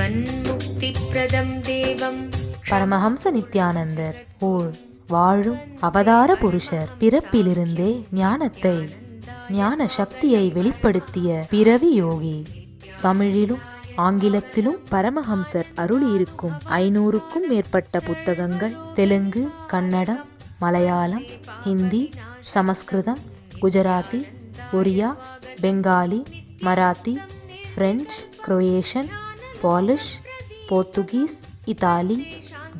ஜீவன்முக்திப்ரதம் தேவம். பரமஹம்ச நித்யானந்தர் ஓர் வாழும் அவதார புருஷர். பிறப்பிலிருந்தே ஞானத்தை ஞான சக்தியை வெளிப்படுத்திய பிறவி யோகி. தமிழிலும் ஆங்கிலத்திலும் பரமஹம்சர் அருளியிருக்கும் 500க்கும் மேற்பட்ட புத்தகங்கள் Telugu, Kannada, Malayalam, Hindi, Sanskrit, Gujarati, Oriya, Bengali, Marathi, French, Croatian, Polish, Portuguese, Italy,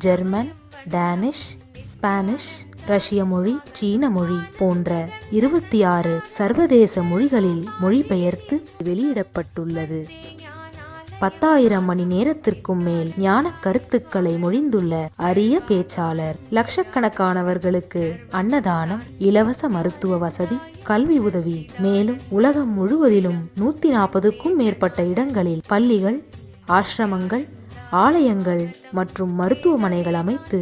German, Danish, Spanish, ரஷ்ய மொழி, சீன மொழி போன்ற 26 சர்வதேச மொழிகளில் மொழிபெயர்த்து வெளியிடப்பட்டுள்ளது. 10,000 மணி நேரத்திற்கும் மேல் ஞான கருத்துக்களை மொழிந்துள்ள அரிய பேச்சாளர். லட்சக்கணக்கானவர்களுக்கு அன்னதானம், இலவச மருத்துவ வசதி, கல்வி உதவி, மேலும் உலகம் முழுவதிலும் 140க்கும் மேற்பட்ட இடங்களில் பள்ளிகள், ஆசிரமங்கள், ஆலயங்கள் மற்றும் மருத்துவமனைகள் அமைத்து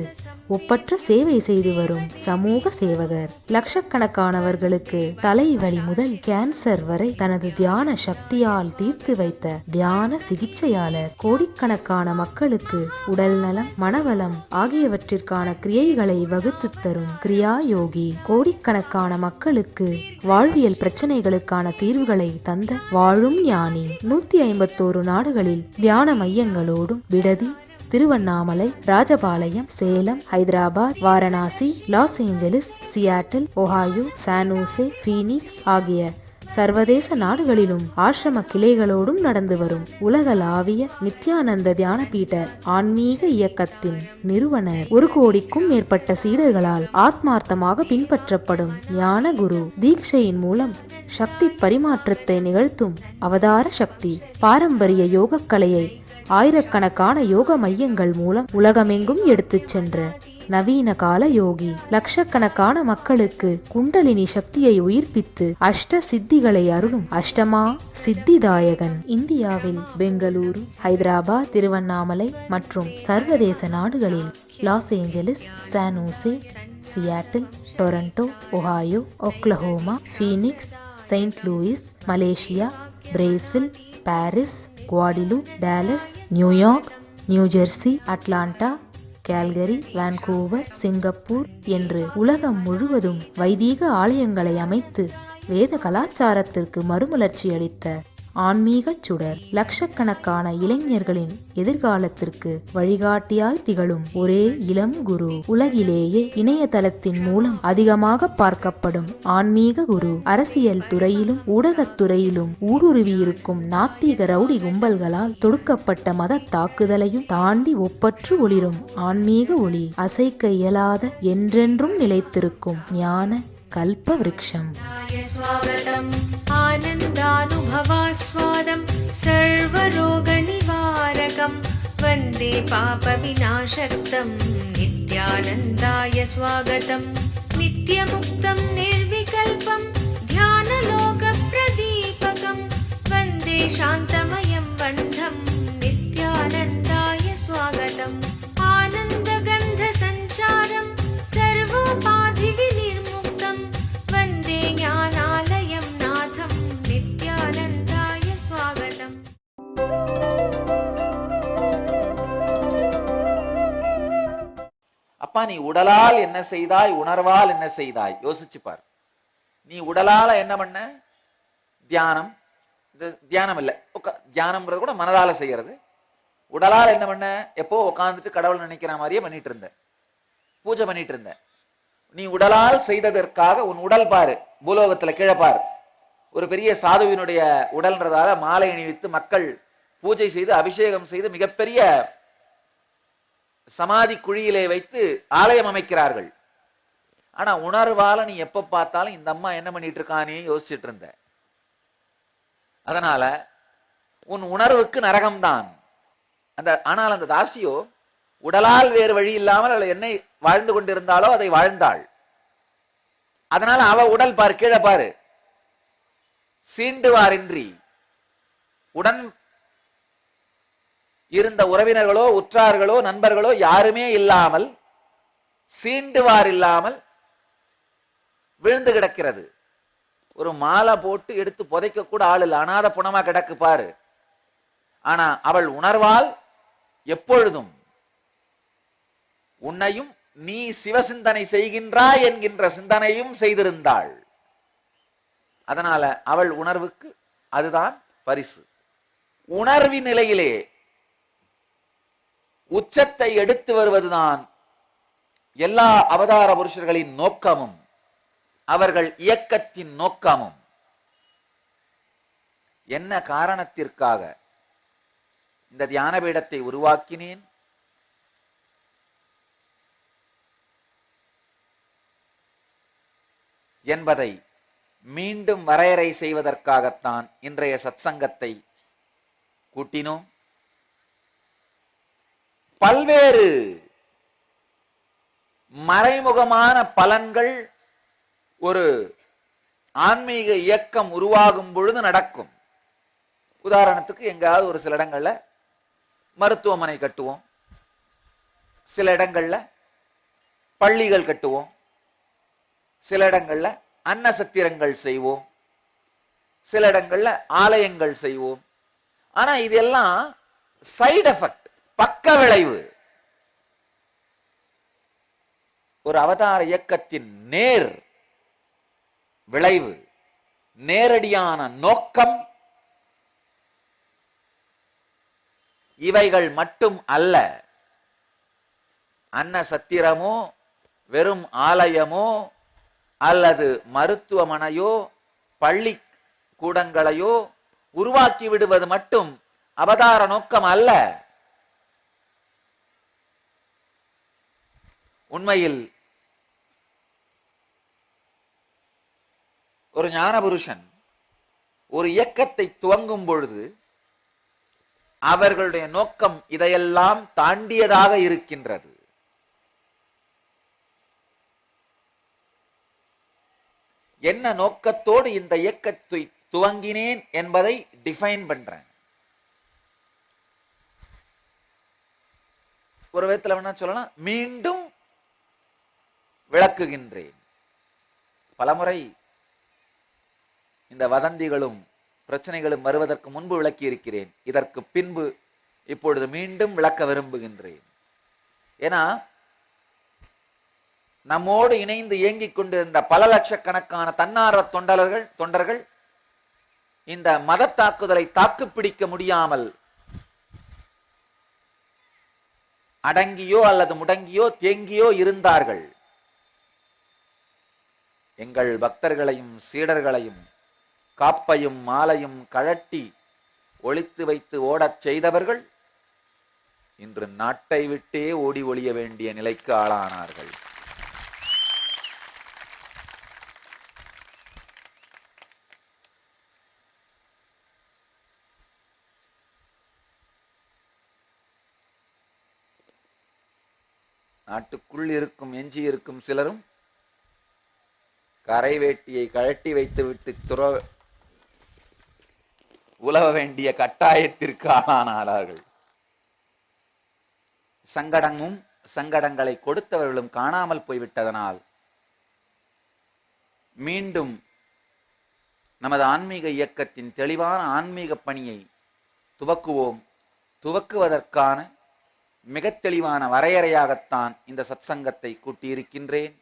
ஒப்பற்ற சேவை செய்து வரும் சமூக சேவகர். லட்சக்கணக்கானவர்களுக்கு தலைவலி முதல் கேன்சர் வரை தனது தியான சக்தியால் தீர்த்து வைத்த தியான சிகிச்சையாளர். கோடிக்கணக்கான மக்களுக்கு உடல் நலம், மனவளம் ஆகியவற்றிற்கான கிரியைகளை வகுத்து தரும் கிரியா யோகி. கோடிக்கணக்கான மக்களுக்கு வாழ்வியல் பிரச்சனைகளுக்கான தீர்வுகளை தந்த வாழும் ஞானி. 151 நாடுகளில் தியான மையங்களோடும் விடுதி, Tiruvannamalai, Rajapalayam, Salem, Hyderabad, Varanasi, loss Angeles, Seattle, Ohio, San Jose, Phoenix ஆகிய சர்வதேச நாடுகளிலும் ஆசிரம கிளைகளோடும் நடந்து வரும் உலகளாவிய நித்யானந்த தியானபீட ஆன்மீக இயக்கத்தின் நிறுவனர். 1 கோடிக்கும் மேற்பட்ட சீடர்களால் ஆத்மார்த்தமாக பின்பற்றப்படும் ஞான குரு. தீட்சையின் மூலம் சக்தி பரிமாற்றத்தை நிகழ்த்தும் அவதார சக்தி. பாரம்பரிய யோகக்கலையை ஆயிரக்கணக்கான யோக மையங்கள் மூலம் உலகமெங்கும் எடுத்துச் சென்ற நவீன கால யோகி. லட்சக்கணக்கான மக்களுக்கு குண்டலினி சக்தியை உயிர்ப்பித்து அஷ்ட சித்திகளை அருளும் அஷ்டமா சித்திதாயகன். இந்தியாவில் பெங்களூரு, ஹைதராபாத், திருவண்ணாமலை மற்றும் சர்வதேச நாடுகளில் Los Angeles, San Jose, Seattle, Toronto, Ohio, Oklahoma, Phoenix, Saint Louis, Malaysia, Brazil, Paris, குவாடிலு, Dallas, New York, New Jersey, Atlanta, Calgary, Vancouver, Singapore என்று உலகம் முழுவதும் வைதீக ஆலயங்களை அமைத்து வேத கலாச்சாரத்திற்கு மறுமலர்ச்சி அளித்த ஆன்மீக சுடர். லட்சக்கணக்கான இளைஞர்களின் எதிர்காலத்திற்கு வழிகாட்டியாய் திகழும் ஒரே இளம் குரு. உலகிலேயே இணையதளத்தின் மூலம் அதிகமாக பார்க்கப்படும் ஆன்மீக குரு. அரசியல் துறையிலும் ஊடகத்துறையிலும் ஊடுருவியிருக்கும் நாத்திக ரவுடி கும்பல்களால் தொடுக்கப்பட்ட மத தாக்குதலையும் தாண்டி ஒப்பற்று ஒளிரும் ஆன்மீக ஒளி. அசைக்க இயலாத என்றென்றும் நிலைத்திருக்கும் ஞான கல்ப விருட்சம். ஸ்வாகதம் ஆனந்தானுபவாஸ்வாதம் சர்வரோக நிவாரகம் வந்தே பாப விநாசக்தம் நித்யானந்தாய ஸ்வாகதம். நித்யமுக்தம் நிர்விகல்பம் தியானலோக பிரதீபகம் வந்தே சாந்தமயம் பந்தம் நித்யானந்தாய ஸ்வாகதம். ஆனந்தகந்த சஞ்சாரம் சர்வோபாதி விநிர்முக்தம் வந்தே ஞானாலயம் நாதம் நித்யானந்தாய ஸ்வாகதம். அப்பா, நீ உடலால் என்ன செய்தாய், உணர்வால் என்ன செய்தாய் யோசிச்சு பார். நீ உடலால என்ன பண்ண? தியானம். இது தியானம் இல்லை, தியானம்ன்றது கூட மனதால செய்யறது. உடலால் என்ன பண்ண? எப்போ உட்காந்துட்டு கடவுள் நினைக்கிற மாதிரியே பண்ணிட்டு இருந்த, பூஜை பண்ணிட்டு இருந்த. நீ உடலால் செய்ததற்காக உன் உடல் பாரு, பூலோகத்துல கீழே பாரு. ஒரு பெரிய சாதுவினுடைய உடல்ன்றதால மாலை அணிவித்து மக்கள் பூஜை செய்து அபிஷேகம் செய்து மிகப்பெரிய சமாதி குழியிலே வைத்து ஆலயம் அமைக்கிறார்கள். ஆனா உணர்வால நீ எப்ப பார்த்தாலும் இந்த அம்மா என்ன பண்ணிட்டு இருக்கானே யோசிச்சுட்டு இருந்த. அதனால உன் உணர்வுக்கு நரகம்தான். ஆனால் அந்த தாசியோ உடலால் வேறு வழி இல்லாமல் அவள் என்னை வாழ்ந்து கொண்டிருந்தாலோ அதை வாழ்ந்தாள். அதனால அவ உடல் பாரு, கீழே பாரு, சீண்டுவாரின்றி உடன் இருந்த உறவினர்களோ உற்றார்களோ நண்பர்களோ யாருமே இல்லாமல், சீண்டுவார் இல்லாமல் விழுந்து கிடக்கிறது. ஒரு மாலை போட்டு எடுத்து புதைக்க கூட ஆள் இல்லை, அனாத புணமா கிடக்கு பாரு. ஆனா அவள் உணர்வால் எப்பொழுதும் உன்னையும் நீ சிவசிந்தனை செய்கின்றாய் என்கின்ற சிந்தனையும் செய்திருந்தாள். அதனால அவள் உணர்வுக்கு அதுதான் பரிசு. உணர்வின் நிலையிலே உச்சத்தை எடுத்து வருவதுதான் எல்லா அவதார புருஷர்களின் நோக்கமும் அவர்கள் இயக்கத்தின் நோக்கமும். என்ன காரணத்திற்காக இந்த தியான பீடத்தை உருவாக்கினேன்? என்பதை மீண்டும் வரையறை செய்வதற்காகத்தான் இன்றைய சத்சங்கத்தை கூட்டினோம். பல்வேறு மறைமுகமான பலன்கள் ஒரு ஆன்மீக இயக்கம் உருவாகும் பொழுது நடக்கும். உதாரணத்துக்கு எங்காவது ஒரு சில இடங்கள்ல மருத்துவமனை கட்டுவோம், சில இடங்கள்ல பள்ளிகள் கட்டுவோம், சில இடங்கள்ல அன்னசத்திரங்கள் செய்வோம், சில இடங்கள்ல ஆலயங்கள் செய்வோம். ஆனா இதெல்லாம் சைடு எஃபெக்ட், பக்க விளைவு. ஒரு அவதார இயக்கத்தின் நேர் விளைவு, நேரடியான நோக்கம் இவைகள் மட்டும் அல்ல. அன்ன சத்திரமோ வெறும் ஆலயமோ அல்லது மருத்துவமனையோ பள்ளி கூடங்களையோ உருவாக்கி விடுவது மட்டும் அவதார நோக்கம் அல்ல. உண்மையில் ஒரு ஞான புருஷன் ஒரு இயக்கத்தை துவங்கும் பொழுது அவர்களுடைய நோக்கம் இதையெல்லாம் தாண்டியதாக இருக்கின்றது. என்ன நோக்கத்தோடு இந்த இயக்கத்தை துவங்கினேன் என்பதை டிஃபைன் பண்றேன். ஒரு விதத்தில் வேணா சொல்லலாம், மீண்டும் விளக்குகின்றேன். பலமுறை இந்த வதந்திகளும் பிரச்சனைகளும் வருவதற்கு முன்பு விளக்கி இருக்கிறேன். இதற்கு பின்பு இப்பொழுது மீண்டும் விளக்க விரும்புகின்றேன். ஏன்னா நம்மோடு இணைந்து இயங்கிக் கொண்டிருந்த பல லட்சக்கணக்கான தன்னார்வ தொண்டர்கள் இந்த மத தாக்குதலை தாக்குப்பிடிக்க முடியாமல் அடங்கியோ அல்லது முடங்கியோ தேங்கியோ இருந்தார்கள். எங்கள் பக்தர்களையும் சீடர்களையும் காப்பையும் மாலையும் கழட்டி ஒளித்து வைத்து ஓடச் செய்தவர்கள் இன்று நாட்டை விட்டே ஓடி ஒளிய வேண்டிய நிலைக்கு ஆளானார்கள். நாட்டுக்குள் இருக்கும் எஞ்சி இருக்கும் சிலரும் கரை வேட்டியை கழட்டி வைத்துவிட்டு உலவ வேண்டிய கட்டாயத்திற்கு ஆளானார்கள். சங்கடங்களை கொடுத்தவர்களும் காணாமல் போய்விட்டதனால் மீண்டும் நமது ஆன்மீக இயக்கத்தின் தெளிவான ஆன்மீக பணியை துவக்குவோம். துவக்குவதற்கான மிக தெளிவான வரையறையாகத்தான் இந்த சத்சங்கத்தை கூட்டியிருக்கின்றேன்.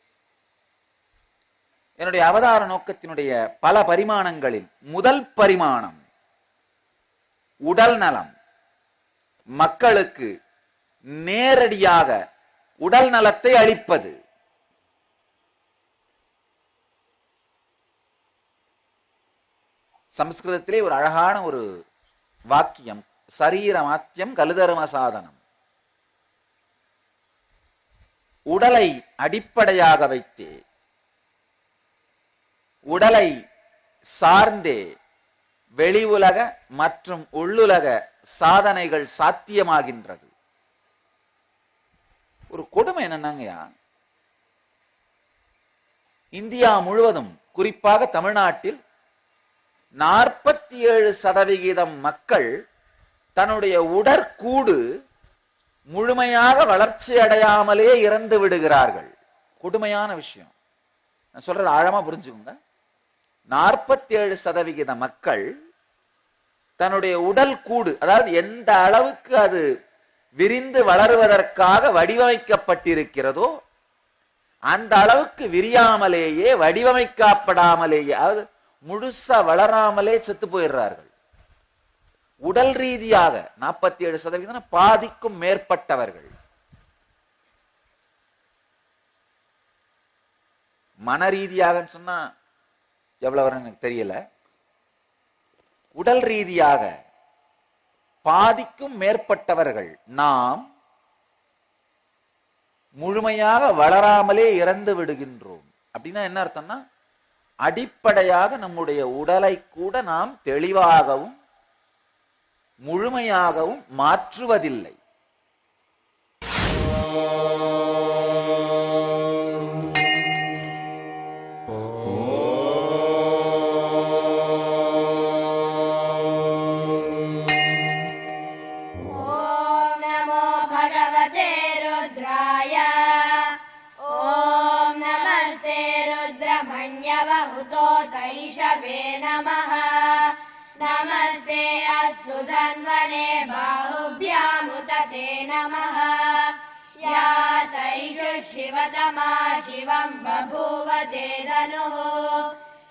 என்னுடைய அவதார நோக்கத்தினுடைய பல பரிமாணங்களில் முதல் பரிமாணம் உடல் நலம். மக்களுக்கு நேரடியாக உடல் நலத்தை அளிப்பது. சமஸ்கிருதத்திலே ஒரு அழகான ஒரு வாக்கியம், சரீரமாத்தியம் கலுதர்ம சாதனம். உடலை அடிப்படையாக வைத்தே, உடலை சார்ந்தே வெளி உலக மற்றும் உள்ளுலக சாதனைகள் சாத்தியமாகின்றது. ஒரு கொடுமை என்னன்னாங்கயா, இந்தியா முழுவதும் குறிப்பாக தமிழ்நாட்டில் 47% மக்கள் தன்னுடைய உடற்கூடு முழுமையாக வளர்ச்சி அடையாமலே இறந்து விடுகிறார்கள். கொடுமையான விஷயம். நான் சொல்றது ஆழமா புரிஞ்சுக்கோங்க. 47% மக்கள் தன்னுடைய உடல் கூடு, அதாவது எந்த அளவுக்கு அது விரிந்து வளருவதற்காக வடிவமைக்கப்பட்டிருக்கிறதோ அந்த அளவுக்கு விரியாமலேயே வடிவமைக்கப்படாமலேயே, அதாவது முழுசா வளராமலே செத்து போயிடுறார்கள். உடல் ரீதியாக 47% பாதிக்கும் மேற்பட்டவர்கள். மன ரீதியாக சொன்னா எவ்வளவு எனக்கு தெரியல. உடல் ரீதியாக பாதிக்கும் மேற்பட்டவர்கள் நாம் முழுமையாக வளராமலே இறந்து விடுகின்றோம். அப்படின்னா என்ன அர்த்தம்னா, அடிப்படையாக நம்முடைய உடலை கூட நாம் தெளிவாகவும் முழுமையாகவும் மாற்றுவதில்லை. नमस्ते अस्तु धन्वने बाहुभ्यामुतते नमः। या तैषु शिवतमा शिवं बभूव ते धनुः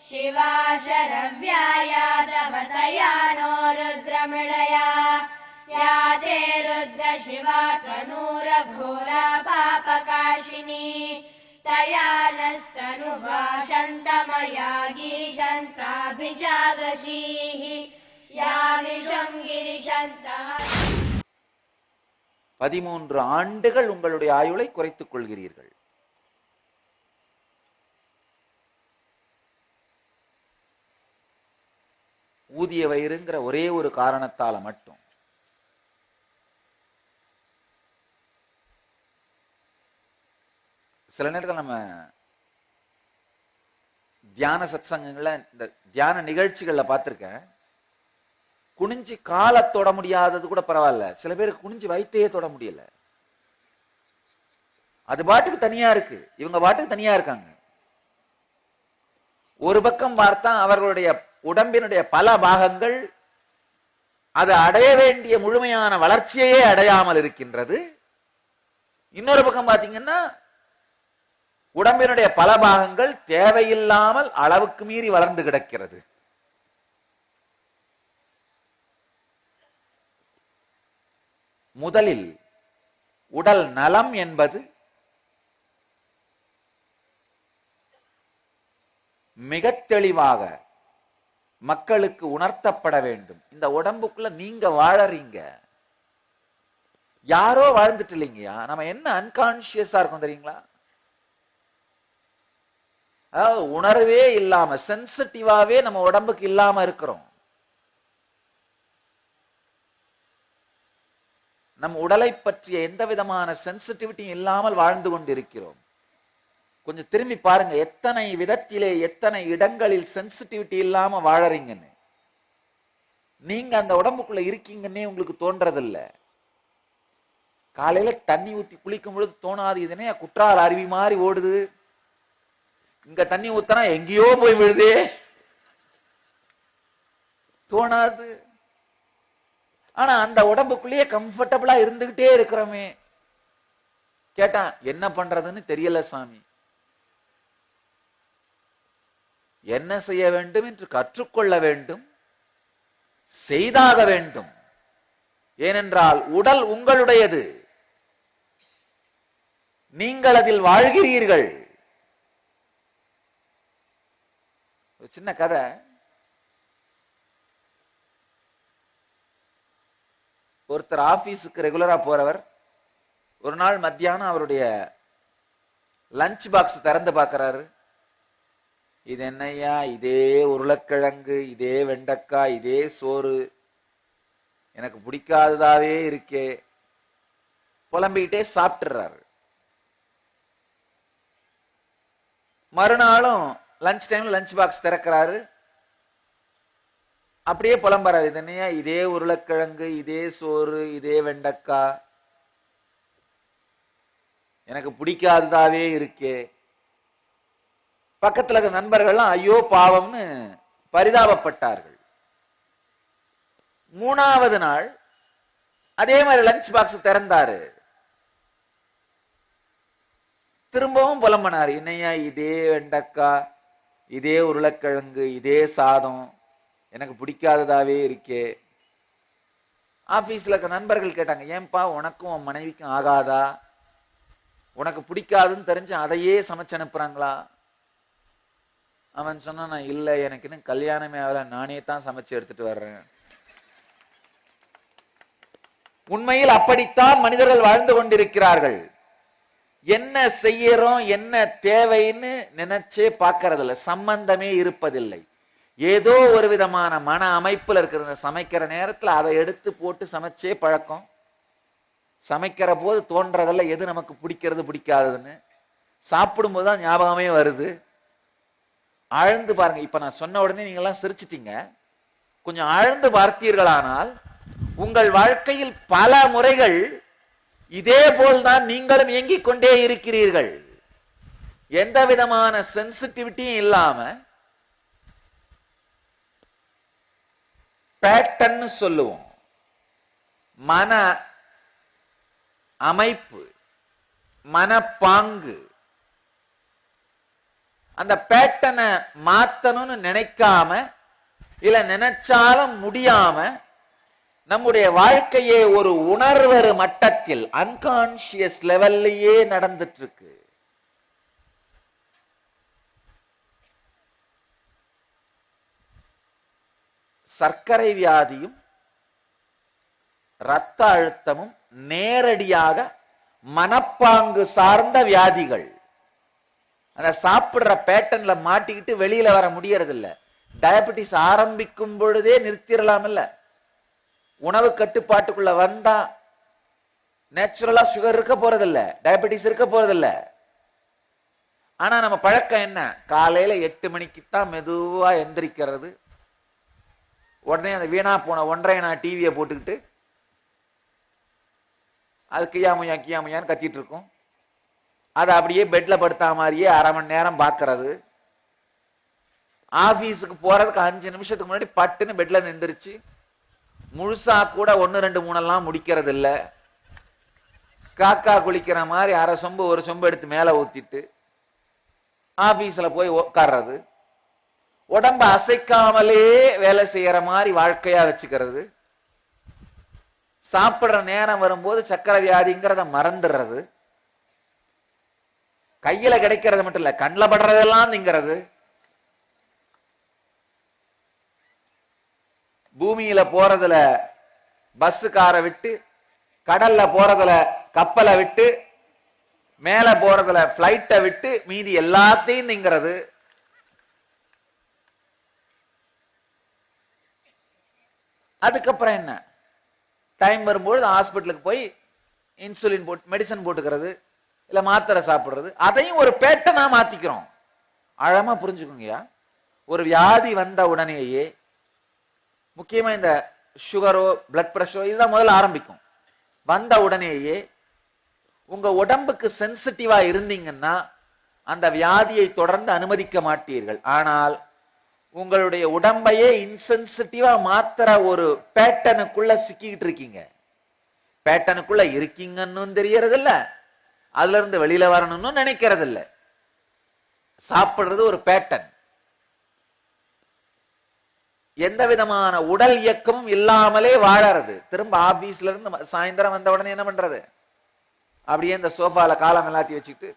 शिवा शरव्या या तव तया नो रुद्रमृडया। या ते रुद्र शिवा तनूरघोरा पापकाशिनी तया नस्तनुभाषन्तमया गिरिशन्ताभिजादशीः या विषं गिरिशन्तः। 13 ஆண்டுகள் உங்களுடைய ஆயுளை குறைத்துக் கொள்கிறீர்கள். ஊதிய வயிறுங்கிற ஒரே ஒரு காரணத்தால மட்டும். சில நேரத்தில் நம்ம தியான சத்சங்கங்கள்ல, இந்த தியான நிகழ்ச்சிகள்ல பார்த்திருக்கேன், குனிஞ்சு காலை தொட முடியாதது கூட பரவாயில்ல, சில பேருக்கு குனிஞ்சு வயித்தையே தொட முடியல. அது பாட்டுக்கு தனியா இருக்கு, இவங்க பாட்டுக்கு தனியா இருக்காங்க. ஒரு பக்கம் பார்த்தா அவர்களுடைய உடம்பினுடைய பல பாகங்கள் அது அடைய வேண்டிய முழுமையான வளர்ச்சியையே அடையாமல் இருக்கின்றது. இன்னொரு பக்கம் பாத்தீங்கன்னா உடம்பினுடைய பல பாகங்கள் தேவையில்லாமல் அளவுக்கு மீறி வளர்ந்து கிடக்கிறது. முதலில் உடல் நலம் என்பது மிக தெளிவாக மக்களுக்கு உணர்த்தப்பட வேண்டும். இந்த உடம்புக்குள்ள நீங்க வாழறீங்க, யாரோ வாழ்ந்துட்டு இல்லைங்கயா. நம்ம என்ன அன்கான்சியஸா இருக்கும் தெரியுங்களா? அதாவது உணர்வே இல்லாம, சென்சிட்டிவாவே நம்ம உடம்புக்கு இல்லாம இருக்கிறோம். நம் உடலை பற்றிய எந்த விதமான சென்சிட்டிவிட்டியும் இல்லாமல் வாழ்ந்து கொண்டிருக்கிறோம். கொஞ்சம் திரும்பி பாருங்க, எத்தனை விதத்திலே எத்தனை இடங்களில் சென்சிட்டிவிட்டி இல்லாம வாழறீங்கன்னு. நீங்க அந்த உடம்புக்குள்ள இருக்கீங்கன்னே உங்களுக்கு தோன்றதில்ல. காலையில தண்ணி ஊத்தி குளிக்கும் பொழுது தோணாது, இதனே குற்றால அருவி மாதிரி ஓடுது, இங்க தண்ணி ஊத்தனா எங்கேயோ போய் விழுதே, தோணாது. ஆனா அந்த உடம்புக்குள்ளேயே கம்ஃபர்டபுளா இருந்துகிட்டே இருக்கிறோமே. கேட்டா என்ன பண்றதுன்னு தெரியல சாமி. என்ன செய்ய வேண்டும் என்று கற்றுக்கொள்ள வேண்டும், செய்தாக வேண்டும். ஏனென்றால் உடல் உங்களுடையது, நீங்கள் அதில் வாழ்கிறீர்கள். ஒரு சின்ன கதை. ஒருத்தர் ஆபீஸுக்கு ரெகுலரா போறவர் ஒரு நாள் மத்தியானம் அவருடைய லஞ்ச் பாக்ஸ் திறந்து பார்க்கிறாரு. இது என்னையா, இதே உருளைக்கிழங்கு, இதே வெண்டைக்காய், இதே சோறு, எனக்கு பிடிக்காததாவே இருக்கே, புலம்பிக்கிட்டே சாப்பிட்டுறாரு. மறுநாளும் லஞ்ச் டைம்ல லஞ்ச் பாக்ஸ் திறக்கிறாரு, அப்படியே புலம்புறாரு. இது என்னையா, இதே உருளைக்கிழங்கு, இதே சோறு, இதே வெண்டைக்காய், எனக்கு பிடிக்காததாவே இருக்கே. பக்கத்துல இருக்க நண்பர்கள்லாம் ஐயோ பாவம்னு பரிதாபப்பட்டார்கள். 3வது நாள் அதே மாதிரி லஞ்ச் பாக்ஸ் திறந்தாரு, திரும்பவும் புலம்பனாரு, என்னையா இதே வெண்டைக்காய், இதே உருளைக்கிழங்கு, இதே சாதம் எனக்கு பிடிக்காததாவே இருக்கே. ஆபீஸ்ல இருக்க நண்பர்கள் கேட்டாங்க, ஏன்பா உனக்கும் உன் மனைவிக்கும் ஆகாதா, உனக்கு பிடிக்காதுன்னு தெரிஞ்சு அதையே சமைச்சு அனுப்புறாங்களா? அவன் சொன்னா, நான் இல்ல, எனக்கு இன்னும் கல்யாணமே ஆகல, நானே தான் சமைச்சு எடுத்துட்டு வர்றேன். உண்மையில் அப்படித்தான் மனிதர்கள் வாழ்ந்து கொண்டிருக்கிறார்கள். என்ன செய்யறோம், என்ன தேவைன்னு நினைச்சே பார்க்கறது இல்லை, சம்பந்தமே இருப்பதில்லை. ஏதோ ஒரு விதமான மன அமைப்புல இருக்கிற சமைக்கிற நேரத்துல அதை எடுத்து போட்டு சமைச்சே பழக்கம். சமைக்கிற போது தோன்றதெல்லாம் எது நமக்கு பிடிக்கிறது பிடிக்காதுன்னு, சாப்பிடும் போதுதான் ஞாபகமே வருது. ஆழ்ந்து பாருங்க. இப்ப நான் சொன்ன உடனே நீங்க எல்லாம் சிரிச்சிட்டீங்க. கொஞ்சம் ஆழ்ந்து பார்த்தீர்களானால் உங்கள் வாழ்க்கையில் பல முறைகள் இதே போல்தான் நீங்களும் இயங்கிக் கொண்டே இருக்கிறீர்கள். எந்த விதமான சென்சிட்டிவிட்டியும் இல்லாம பேட்டர்ன் சொல்லுவோம், மன அமைப்பு, மனப்பாங்கு. அந்த பேட்டனை மாத்தணும்னு நினைக்காம, இல்ல நினைச்சாலும் முடியாம, நம்முடைய வாழ்க்கையே ஒரு உணர்வறு மட்டத்தில் அன்கான்சியஸ் லெவல்லையே நடந்துட்டு இருக்கு. சர்க்கரை வியாதியும் இரத்த அழுத்தமும் நேரடியாக மனப்பாங்கு சார்ந்த வியாதிகள். அந்த சாப்பிடுற பேட்டர்ன்ல மாட்டிக்கிட்டு வெளியில வர முடியறது இல்ல. டயபெட்டிஸ் ஆரம்பிக்கும் பொழுதே நிறுத்திடலாம் இல்ல. உணவு கட்டுப்பாட்டுக்குள்ள வந்தா நேச்சுரலா சுகர் இருக்க போறதில்ல, டயபெட்டிஸ் இருக்க போறதில்ல. ஆனா நம்ம பழக்கம் என்ன, காலையில 8 மணிக்கு தான் மெதுவா எந்திரிக்கிறது. உடனே அந்த வீணா போன 1.5 டிவியை போட்டுக்கிட்டு அது கியாமுயான்னு கத்திட்டு இருக்கும். அதை அப்படியே பெட்ல படுத்தா மாதிரியே அரை மணி நேரம் பார்க்கறது. ஆபீஸுக்கு போறதுக்கு 5 நிமிஷத்துக்கு முன்னாடி பட்டுன்னு பெட்ல எந்திரிச்சு முழுசா கூட 1, 2, 3 எல்லாம் முடிக்கிறது இல்ல. காக்கா குளிக்கிற மாதிரி அரை சொம்பு ஒரு சொம்பு எடுத்து மேல ஊத்திட்டு ஆபீஸ்ல போய் உட்கார்றது. உடம்ப அசைக்காமலே வேலை செய்யற மாதிரி வாழ்க்கையா வச்சுக்கிறது. சாப்பிடுற நேரம் வரும்போது சக்கரை வியாதிங்கிறத மறந்துடுறது. கையில கிடைக்கிறது மட்டும் இல்ல, கண்ணில் படுறதெல்லாம் திங்கிறது. பூமியில போறதுல பஸ் காரை விட்டு, கடல்ல போறதுல கப்பலை விட்டு, மேல போறதுல பிளைட்டை விட்டு மீதி எல்லாத்தையும் திங்கிறது. அதுக்கப்புறம் என்ன, டைம் வரும்போது ஹாஸ்பிட்டலுக்கு போய் இன்சுலின் போட்டு மெடிசன் போட்டுக்கிறது, இல்ல மாத்திரை சாப்பிடுறது. அதையும் ஒரு பேட்டனா மாத்திக்கிறோம். ஆழமா புரிஞ்சுக்கோங்கயா. ஒரு வியாதி வந்த உடனேயே, முக்கியமா இந்த சுகரோ பிளட் பிரஷரோ இதுதான் முதல்ல ஆரம்பிக்கும். வந்த உடனேயே உங்க உடம்புக்கு சென்சிட்டிவா இருந்தீங்கன்னா அந்த வியாதியை தொடர்ந்து அனுமதிக்க மாட்டீர்கள். ஆனால் உங்களுடைய உடம்பையே இன்சென்சிட்டிவா மாத்திர ஒரு பேட்டனுக்குள்ள சிக்கிக்கிட்டு இருக்கீங்க. பேட்டனுக்குள்ள இருக்கீங்கன்னு தெரியறது இல்ல, அதுல இருந்து வெளியில வரணும்னு நினைக்கிறது இல்ல. சாப்பிடுறது ஒரு பேட்டன். எந்த விதமான உடல் இயக்கமும் இல்லாமலே வாழறது. திரும்ப ஆபீஸ்ல இருந்து சாயந்தரம் வந்த உடனே என்ன பண்றது, அப்படியே இந்த சோஃபால காலம் எல்லாத்தையும் வச்சுக்கிட்டு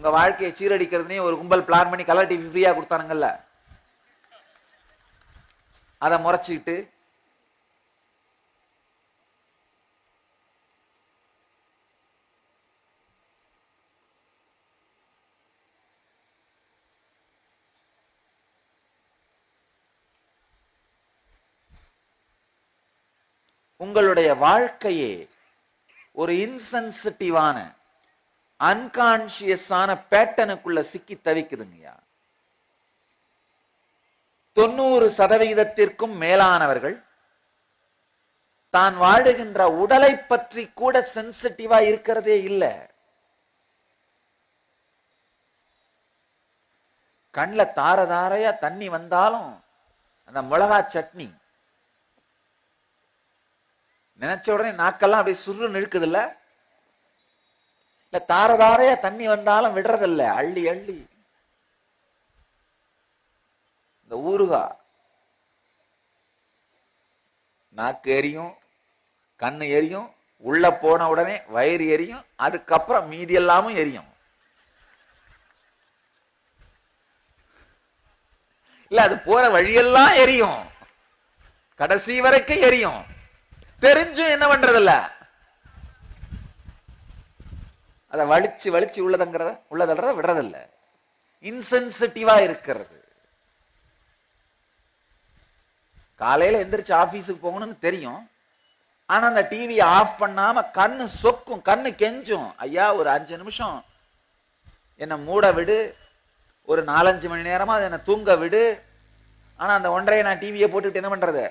உங்க வாழ்க்கையை சீரடிக்கிறதுனே ஒரு கும்பல் பிளான் பண்ணி கலர் டிவி ஃப்ரீயா கொடுத்தானுங்கல்ல, அதை முறைச்சுக்கிட்டு உங்களுடைய வாழ்க்கையே ஒரு இன்சென்சிட்டிவான அன்கான்சியஸான பேட்டனுக்குள்ள சிக்கி தவிக்குதுங்கய்யா. 90% மேலானவர்கள் தான் வாழுகின்ற உடலை பற்றி கூட சென்சிட்டிவா இருக்கிறதே இல்லை. கண்ல தார தாரையா தண்ணி வந்தாலும் அந்த மிளகா சட்னி நினைச்ச உடனே நாக்கெல்லாம் அப்படியே சுருன்னு இழுக்குது இல்ல, தார தாரையா தண்ணி வந்தாலும் விடுறதில்ல, அள்ளி அள்ளி. இந்த ஊறுகா நாக்கு எரியும், கண்ணு எரியும், உள்ள போன உடனே வயிறு எரியும், அதுக்கப்புறம் மீதி எல்லாமும் எரியும். இல்ல அது போற வழியெல்லாம் எரியும், கடைசி வரைக்கும் எரியும். தெரிஞ்சும் என்ன பண்றதில்ல, அத வலிச்சு வலிச்சு உள்ளதல்றத விடுறதில்ல. இன்சென்சிட்டிவா இருக்கிறது. காலையில எந்திரிச்சு ஆபீஸுக்கு போகணும்னு தெரியும், ஆனா அந்த டிவி ஆஃப் பண்ணாம கண்ணு சொக்கும், கண்ணு கெஞ்சும், ஐயா ஒரு 5 நிமிஷம் என்ன மூட விடு, ஒரு 4-5 மணி நேரமா என்ன தூங்க விடு. ஆனா அந்த ஒன்றைய நான் டிவியை போட்டுட்டு என்ன பண்றது,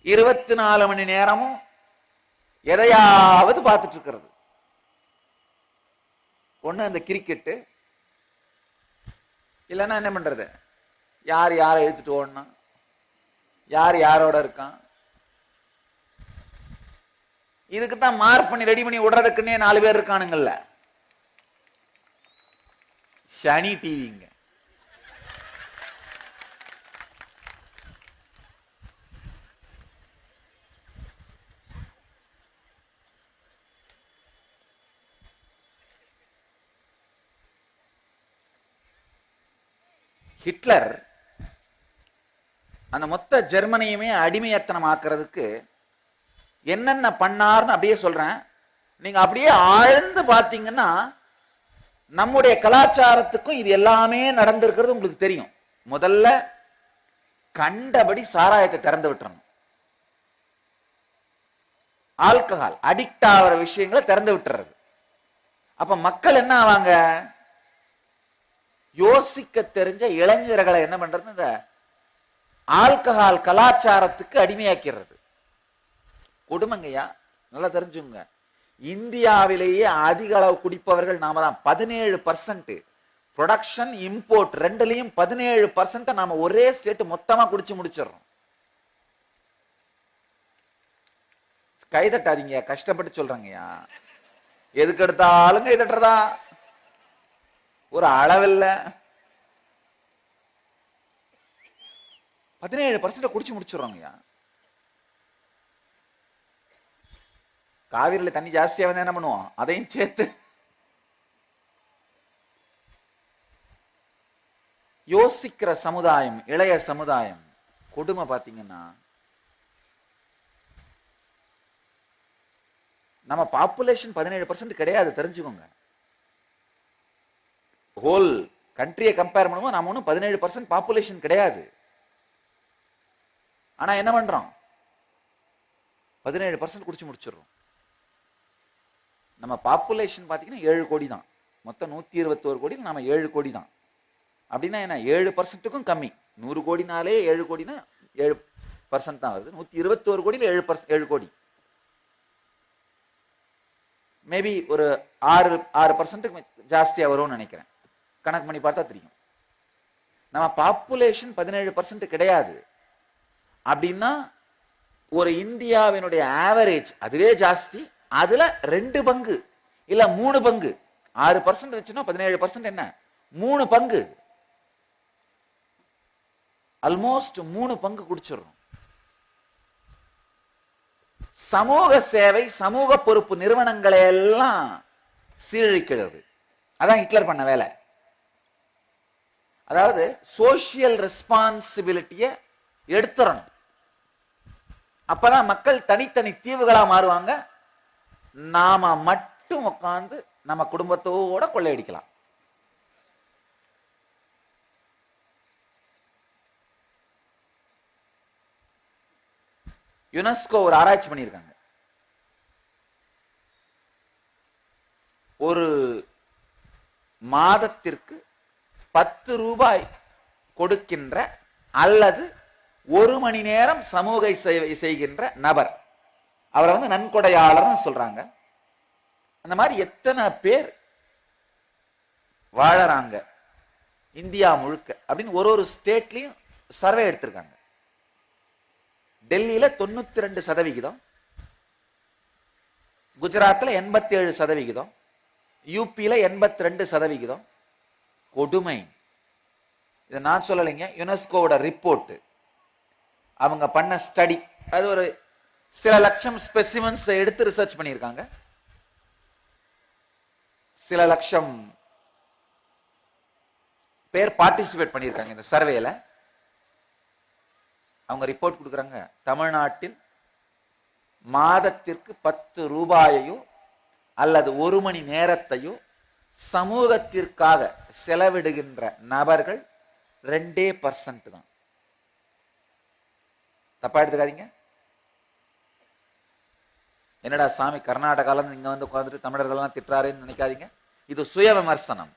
24 மணி நேரமும் எதையாவது பார்த்துட்டு இருக்கிறது. ஒண்ணு அந்த கிரிக்கெட்டு, இல்லைன்னா என்ன பண்றது, யார் யாரை இழுத்துட்டு ஓடனா, யார் யாரோட இருக்கான், இதுக்குத்தான் மார்க் பண்ணி ரெடி பண்ணி விடுறதுக்குன்னே 4 பேர் இருக்கானுங்கல்ல. சனி டிவிங்க. ஹிட்லர் அந்த மொத்த ஜெர்மனியுமே அடிமையத்தனம் ஆக்குறதுக்கு என்னென்ன பண்ணார்னு அப்படியே சொல்றேன். நீங்க அப்படியே ஆழ்ந்து பார்த்தீங்கன்னா நம்முடைய கலாச்சாரத்துக்கும் இது எல்லாமே நடந்திருக்கிறது உங்களுக்கு தெரியும். முதல்ல கண்டபடி சாராயத்தை திறந்து விட்டுறணும், ஆல்கஹால் அடிக்ட் ஆகிற விஷயங்களை திறந்து விட்டுறது. அப்ப மக்கள் என்ன ஆவாங்க, யோசிக்க தெரிஞ்ச இளைஞர்களை என்ன பண்றது, இந்த ஆல்கஹால் கலாச்சாரத்துக்கு அடிமையாக்கிறது. கொடுமைங்கய்யா, நல்லா தெரிஞ்சுங்க. இந்தியாவிலேயே அதிக அளவு குடிப்பவர்கள் நாம தான். 17% ப்ரொடக்ஷன் இம்போர்ட் ரெண்டுலையும் 17% நாம ஒரே ஸ்டேட் மொத்தமா குடிச்சு முடிச்சிடறோம். கைதட்டாதீங்க, கஷ்டப்பட்டு சொல்றேங்கய்யா. எதுக்கு எடுத்தாலும் கைதட்டுறதா, ஒரு அளவில்ல. 17% குடிச்சு முடிச்சிடறோங்கய்யா. காவிரியில தண்ணி ஜாஸ்தியா வந்து என்ன பண்ணுவோம், அதையும் சேர்த்து. யோசிக்கிற சமுதாயம், இளைய சமுதாயம். கொடுமை பாத்தீங்கன்னா, நம்ம பாப்புலேஷன் 17% கிடையாது, தெரிஞ்சுக்கோங்க. ஹோல் கண்ட்ரியை கம்பேர் பண்ணும்போது நம்ம ஒன்றும் 17% பாப்புலேஷன் கிடையாது. ஆனா என்ன பண்றோம், 17% குடிச்சு முடிச்சிடறோம். நம்ம பாப்புலேஷன் பாத்தீங்கன்னா 7 கோடி தான், மொத்தம் 121 கோடி, நம்ம 7 கோடி தான். அப்படின்னா என்ன, 7%க்கும் கம்மி. 100 கோடினாலே 7 கோடினா 7% தான் வருது. 121 கோடியில் 7 கோடி, மேபி ஒரு 6% ஜாஸ்தியா வரும்னு நினைக்கிறேன். கணக்கு பண்ணி பார்த்தா தெரியும். நம்ம பாப்புலேஷன் 17% கிடையாது. அப்படின்னா ஒரு இந்தியாவினுடைய ஆவரேஜ் அதுவே ஜாஸ்தி. அதுல 2 பங்கு இல்ல 3 பங்கு, 6% வச்சுன்னா 17% என்ன, 3 பங்கு, ஆல்மோஸ்ட் 3 பங்கு குடிச்சிடறோம். சமூக சேவை, சமூக பொறுப்பு நிறுவனங்களை எல்லாம் சீரழிக்கிறது. அதான் ஹிட்லர் பண்ண வேலை. அதாவது சோசியல் ரெஸ்பான்சிபிலிட்டிய எடுத்துறணும். அப்பதான் மக்கள் தனித்தனி தீவுகளா மாறுவாங்க. நாம மட்டும் உட்கார்ந்து நம்ம குடும்பத்தோட கொள்ளையடிக்கலாம். யுனெஸ்கோ ஒரு ஆராய்ச்சி பண்ணியிருக்காங்க. ஒரு மாதத்திற்கு 10 ரூபாய் கொடுக்கின்ற அல்லது 1 மணி நேரம் சமூக சேவை செய்கின்ற நபர், அவரை வந்து நன்கொடையாளர்னு சொல்றாங்க. அந்த மாதிரி எத்தனை பேர் வாழறாங்க இந்தியா முழுக்க அப்படின்னு ஒரு ஸ்டேட்லயும் சர்வே எடுத்திருக்காங்க. டெல்லியில 92%, குஜராத்ல 87%, யூபியில 82%. கொடுமை. இதை நான் சொல்லலைங்க, யுனெஸ்கோவோட ரிப்போர்ட், அவங்க பண்ண ஸ்டடி. அது ஒரு சில லட்சம் ஸ்பெசிமென்ஸ் எடுத்து ரிசர்ச் பண்ணியிருக்காங்க. சில லட்சம் பேர் பார்ட்டிசிபேட் பண்ணியிருக்காங்க இந்த சர்வேல. அவங்க ரிப்போர்ட் கொடுக்குறாங்க, தமிழ்நாட்டில் மாதத்திற்கு 10 ரூபாயையோ அல்லது 1 மணி நேரத்தையோ சமூகத்திற்காக செலவிடுகின்ற நபர்கள் 2% தான். தப்பா எடுத்துக்காதீங்க. என்னடா சாமி கர்நாடகால இருந்து இங்க வந்து உட்கார்ந்துட்டு தமிழர்கள் எல்லாம் திட்டுறாருன்னு நினைக்காதீங்க. இது சுய விமர்சனம்.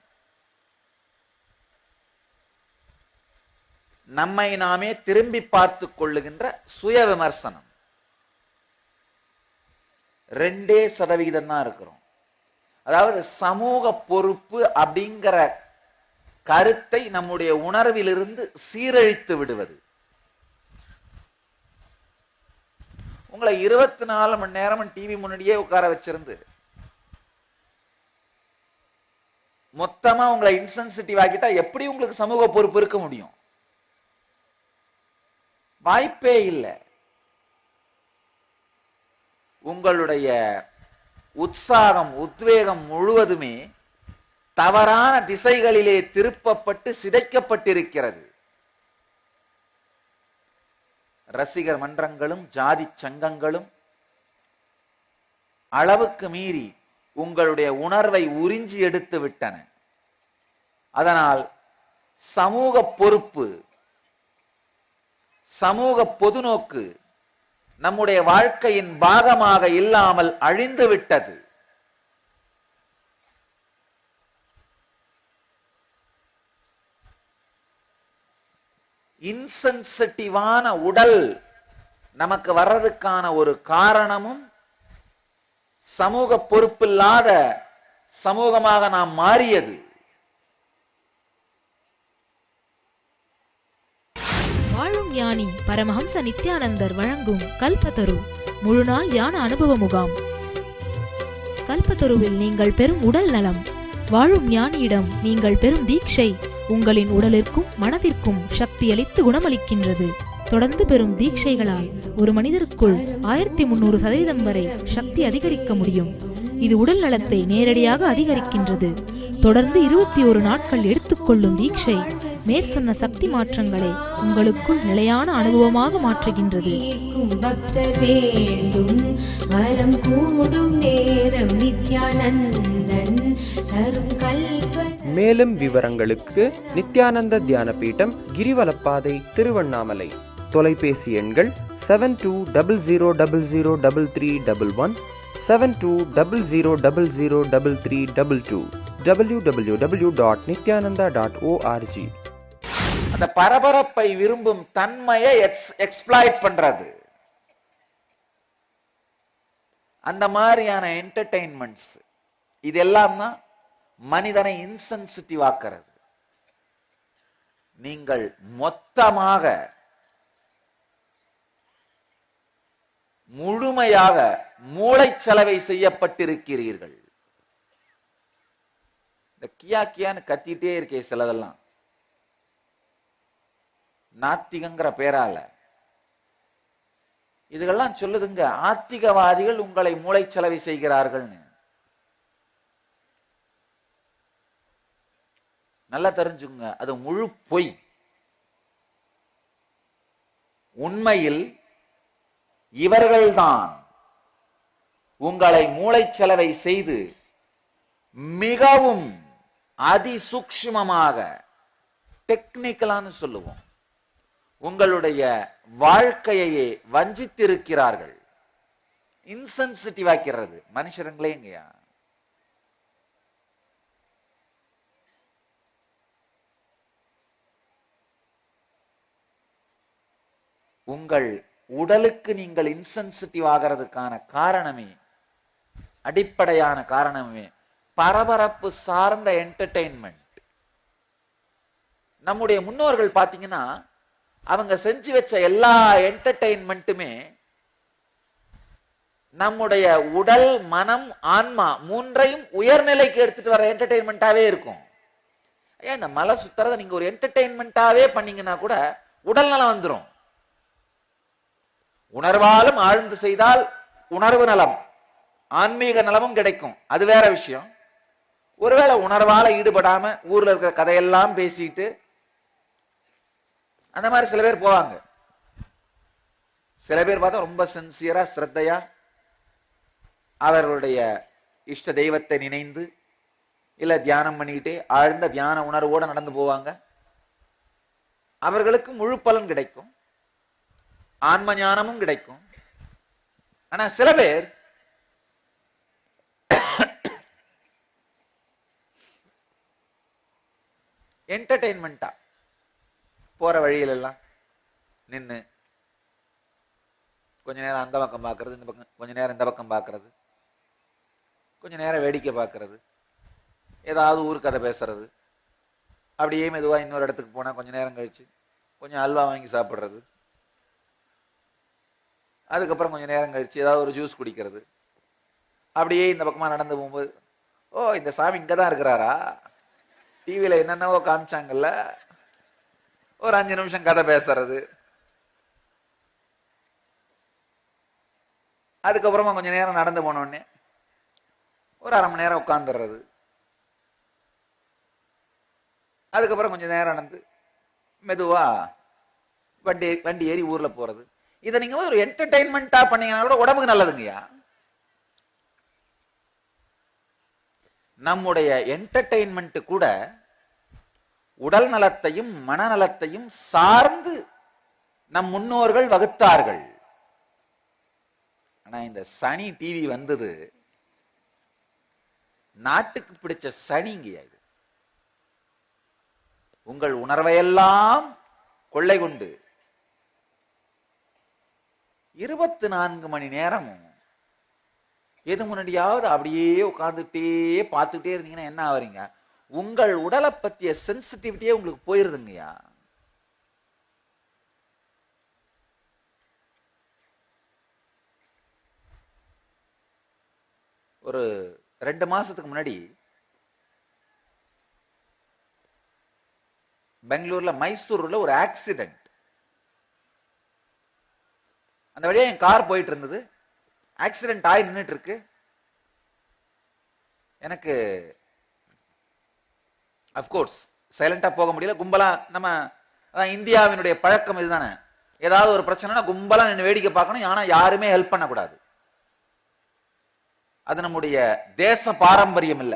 நம்மை நாமே திரும்பி பார்த்து கொள்ளுகின்ற சுய விமர்சனம். 2% தான் இருக்கிறோம். அதாவது சமூக பொறுப்பு அப்படிங்கிற கருத்தை நம்முடைய உணர்விலிருந்து சீரழித்து விடுவது. உங்களை 24 மணி நேரம் டிவி முன்னாடியே உட்கார வச்சிருந்து மொத்தமா உங்களை இன்சென்சிட்டிவ் ஆக்கிட்டா எப்படி உங்களுக்கு சமூக பொறுப்பு இருக்க முடியும்? வாய்ப்பே இல்லை. உங்களுடைய உற்சாகம், உத்வேகம் முழுவதுமே தவறான திசைகளிலே திருப்பப்பட்டு சிதைக்கப்பட்டிருக்கிறது. ரசிகர் மன்றங்களும் ஜாதி சங்கங்களும் அளவுக்கு மீறி உங்களுடைய உணர்வை உறிஞ்சி எடுத்து விட்டன. அதனால் சமூக பொறுப்பு, சமூக பொதுநோக்கு நம்முடைய வாழ்க்கையின் பாகமாக இல்லாமல் அழிந்து விட்டது. இன்சென்சிட்டிவான உடல் நமக்கு வர்றதுக்கான ஒரு காரணமும் சமூக பொறுப்பில்லாத சமூகமாக நாம் மாறியது. வாழும் ஞானி பரமஹம்ச நித்யானந்தர் வழங்கும் கல்பத்தரு முழுநாள் ஞான அனுபவ முகாம். கல்பத்தருவில் நீங்கள் பெறும் உடல் நலம், வாழும் ஞானியிடம் நீங்கள் பெறும் தீட்சை உங்களின் உடலிற்கும் மனதிற்கும் சக்தியளித்து குணமளிக்கின்றது. தொடர்ந்து பெறும் தீட்சைகளால் ஒரு மனிதருக்குள் 1300% வரை சக்தி அதிகரிக்க முடியும். இது உடல் நலத்தை நேரடியாக அதிகரிக்கின்றது. தொடர்ந்து 21 நாட்கள் எடுத்துக்கொள்ளும் தீட்சை மேற்சொன்ன சக்தி மாற்றங்களை உங்களுக்குள் நிலையான அனுபவமாக மாற்றுகின்றது. பக்தர் வேண்டும் வரம் கூடும் நேரம் நித்யானந்தன் தரும் கல்ப. மேலும் விவரங்களுக்கு நித்யானந்த தியான பீடம், கிரிவலப்பாதை, திருவண்ணாமலை. தொலைபேசி எண்கள் 7200003311, 7200003322, www.nityananda.org. அந்த பரபரப்பை விரும்பும் தன்மையை எக்ஸ்ப்ளாய்ட் பண்றது. அந்த மாதிரியான என்டர்டெயின்மெண்ட்ஸ் இதெல்லாம் தான் மனிதனை இன்சென்சிட்டிவ் ஆக்கிறது. நீங்கள் மொத்தமாக முழுமையாக மூளைச்சலவை செய்யப்பட்டிருக்கிறீர்கள். இந்த கியா கியான்னு கத்திட்டே இருக்கே சிலதெல்லாம் நாத்திகங்கிற பேரால. இதுகெல்லாம் சொல்லுதுங்க, ஆத்திகவாதிகள் உங்களை மூளைச்சலவை செய்கிறார்கள்னு. நல்லா தெரிஞ்சுங்க, அது முழு பொய். உண்மையில் இவர்கள்தான் உங்களை மூளைச்சலவை செய்து மிகவும் அதிசூக்ஷ்மமாக, டெக்னிக்கலான்னு சொல்லுவோம், உங்களுடைய வாழ்க்கையே வஞ்சித்திருக்கிறார்கள். இன்சென்சிட்டிவ் ஆக்கிறது மனுஷருங்களேங்கயா. உங்கள் உடலுக்கு நீங்கள் இன்சென்சிட்டிவ் ஆகிறதுக்கான காரணமே, அடிப்படையான காரணமே பரபரப்பு சார்ந்த என்டர்டெயின்மெண்ட். நம்முடைய முன்னோர்கள் பாத்தீங்கன்னா அவங்க செஞ்சு வச்ச எல்லா என்டர்டெயின்மெண்ட்டுமே நம்முடைய உடல், மனம், ஆன்மா மூன்றையும் உயர்நிலைக்கு எடுத்துட்டு வர என்டர்டெயின்மெண்டாவே இருக்கும். ஏன் இந்த மலை சுத்துறத நீங்க ஒரு என்டர்டெயின்மெண்டாவே பண்ணீங்கன்னா கூட உடல் நலம் வந்துடும். உணர்வாலும் ஆழ்ந்து செய்தால் உணர்வு நலம், ஆன்மீக நலமும் கிடைக்கும். அது வேற விஷயம். ஒருவேளை உணர்வால ஈடுபடாம ஊர்ல இருக்கிற கதையெல்லாம் பேசிட்டு அந்த மாதிரி சில பேர் போவாங்க. சில பேர் பார்த்தா ரொம்ப சின்சியரா, ஸ்ரத்தையா அவர்களுடைய இஷ்ட தெய்வத்தை நினைந்து இல்ல தியானம் பண்ணிக்கிட்டே ஆழ்ந்த தியான உணர்வோட நடந்து போவாங்க. அவர்களுக்கு முழு பலன் கிடைக்கும், ஆன்ம ஞானமும் கிடைக்கும். ஆனா சில பேர் என்டர்டெயின்மெண்டா போற வழியில எல்லாம் நின்று கொஞ்ச நேரம் அந்த பக்கம் பார்க்கறது, இந்த பக்கம் கொஞ்ச நேரம் இந்த பக்கம் பார்க்கறது, கொஞ்ச நேரம் வேடிக்கை பார்க்கறது, ஏதாவது ஊர் கதை பேசுறது, அப்படியே மெதுவா இன்னொரு இடத்துக்கு போனா கொஞ்ச நேரம் கழிச்சு கொஞ்சம் அல்வா வாங்கி சாப்பிடுறது, அதுக்கப்புறம் கொஞ்சம் நேரம் கழிச்சு ஏதாவது ஒரு ஜூஸ் குடிக்கிறது, அப்படியே இந்த பக்கமா நடந்து போகும்போது ஓ இந்த சாமி இங்கதான் இருக்கிறாரா, டிவியில என்னென்னவோ காமிச்சாங்கல்ல, ஒரு 5 நிமிஷம் கதை பேசுறது, அதுக்கப்புறமா கொஞ்ச நேரம் நடந்து போனோடனே ஒரு 1/2 மணி நேரம் உட்காந்துடுறது, அதுக்கப்புறம் கொஞ்சம் நேரம் நடந்து மெதுவா வண்டி ஏறி ஊர்ல போறது. இதை நீங்க ஒரு என்டர்டைன்மெண்டா பண்ணீங்கன்னா கூட உடம்புக்கு நல்லதுங்கய்யா. நம்முடைய என்டர்டைன்மெண்ட் கூட உடல் நலத்தையும் மனநலத்தையும் சார்ந்து நம் முன்னோர்கள் வகுத்தார்கள். ஆனா இந்த சனி டிவி வந்தது நாட்டுக்கு பிடிச்ச சனிங்கய்யா. இது உங்கள் உணர்வையெல்லாம் கொள்ளை கொண்டு 24 மணி நேரமும் எது முன்னாடியாவது அப்படியே உட்கார்ந்துட்டே பார்த்துட்டே இருந்தீங்கன்னா என்ன ஆவறீங்க, உங்கள் உடலை பத்திய சென்சிட்டிவிட்டியே உங்களுக்கு போயிருதுங்கய்யா. ஒரு 2 மாசத்துக்கு முன்னாடி பெங்களூர்ல மைசூர்ல ஒரு ஆக்சிடென்ட். அந்த வழியா என் கார் போயிட்டு இருந்தது, ஆக்சிடென்ட் ஆகி நின்றுட்டு இருக்கு. எனக்கு அப்கோர்ஸ் சைலண்டா போக முடியல. கும்பலா நம்ம அதான் இந்தியாவினுடைய பழக்கம் இதுதானே, ஏதாவது ஒரு பிரச்சனைனா கும்பலா நின்று வேடிக்கை பார்க்கணும், ஆனா யாருமே ஹெல்ப் பண்ணக்கூடாது. அது நம்முடைய தேச பாரம்பரியம் இல்ல.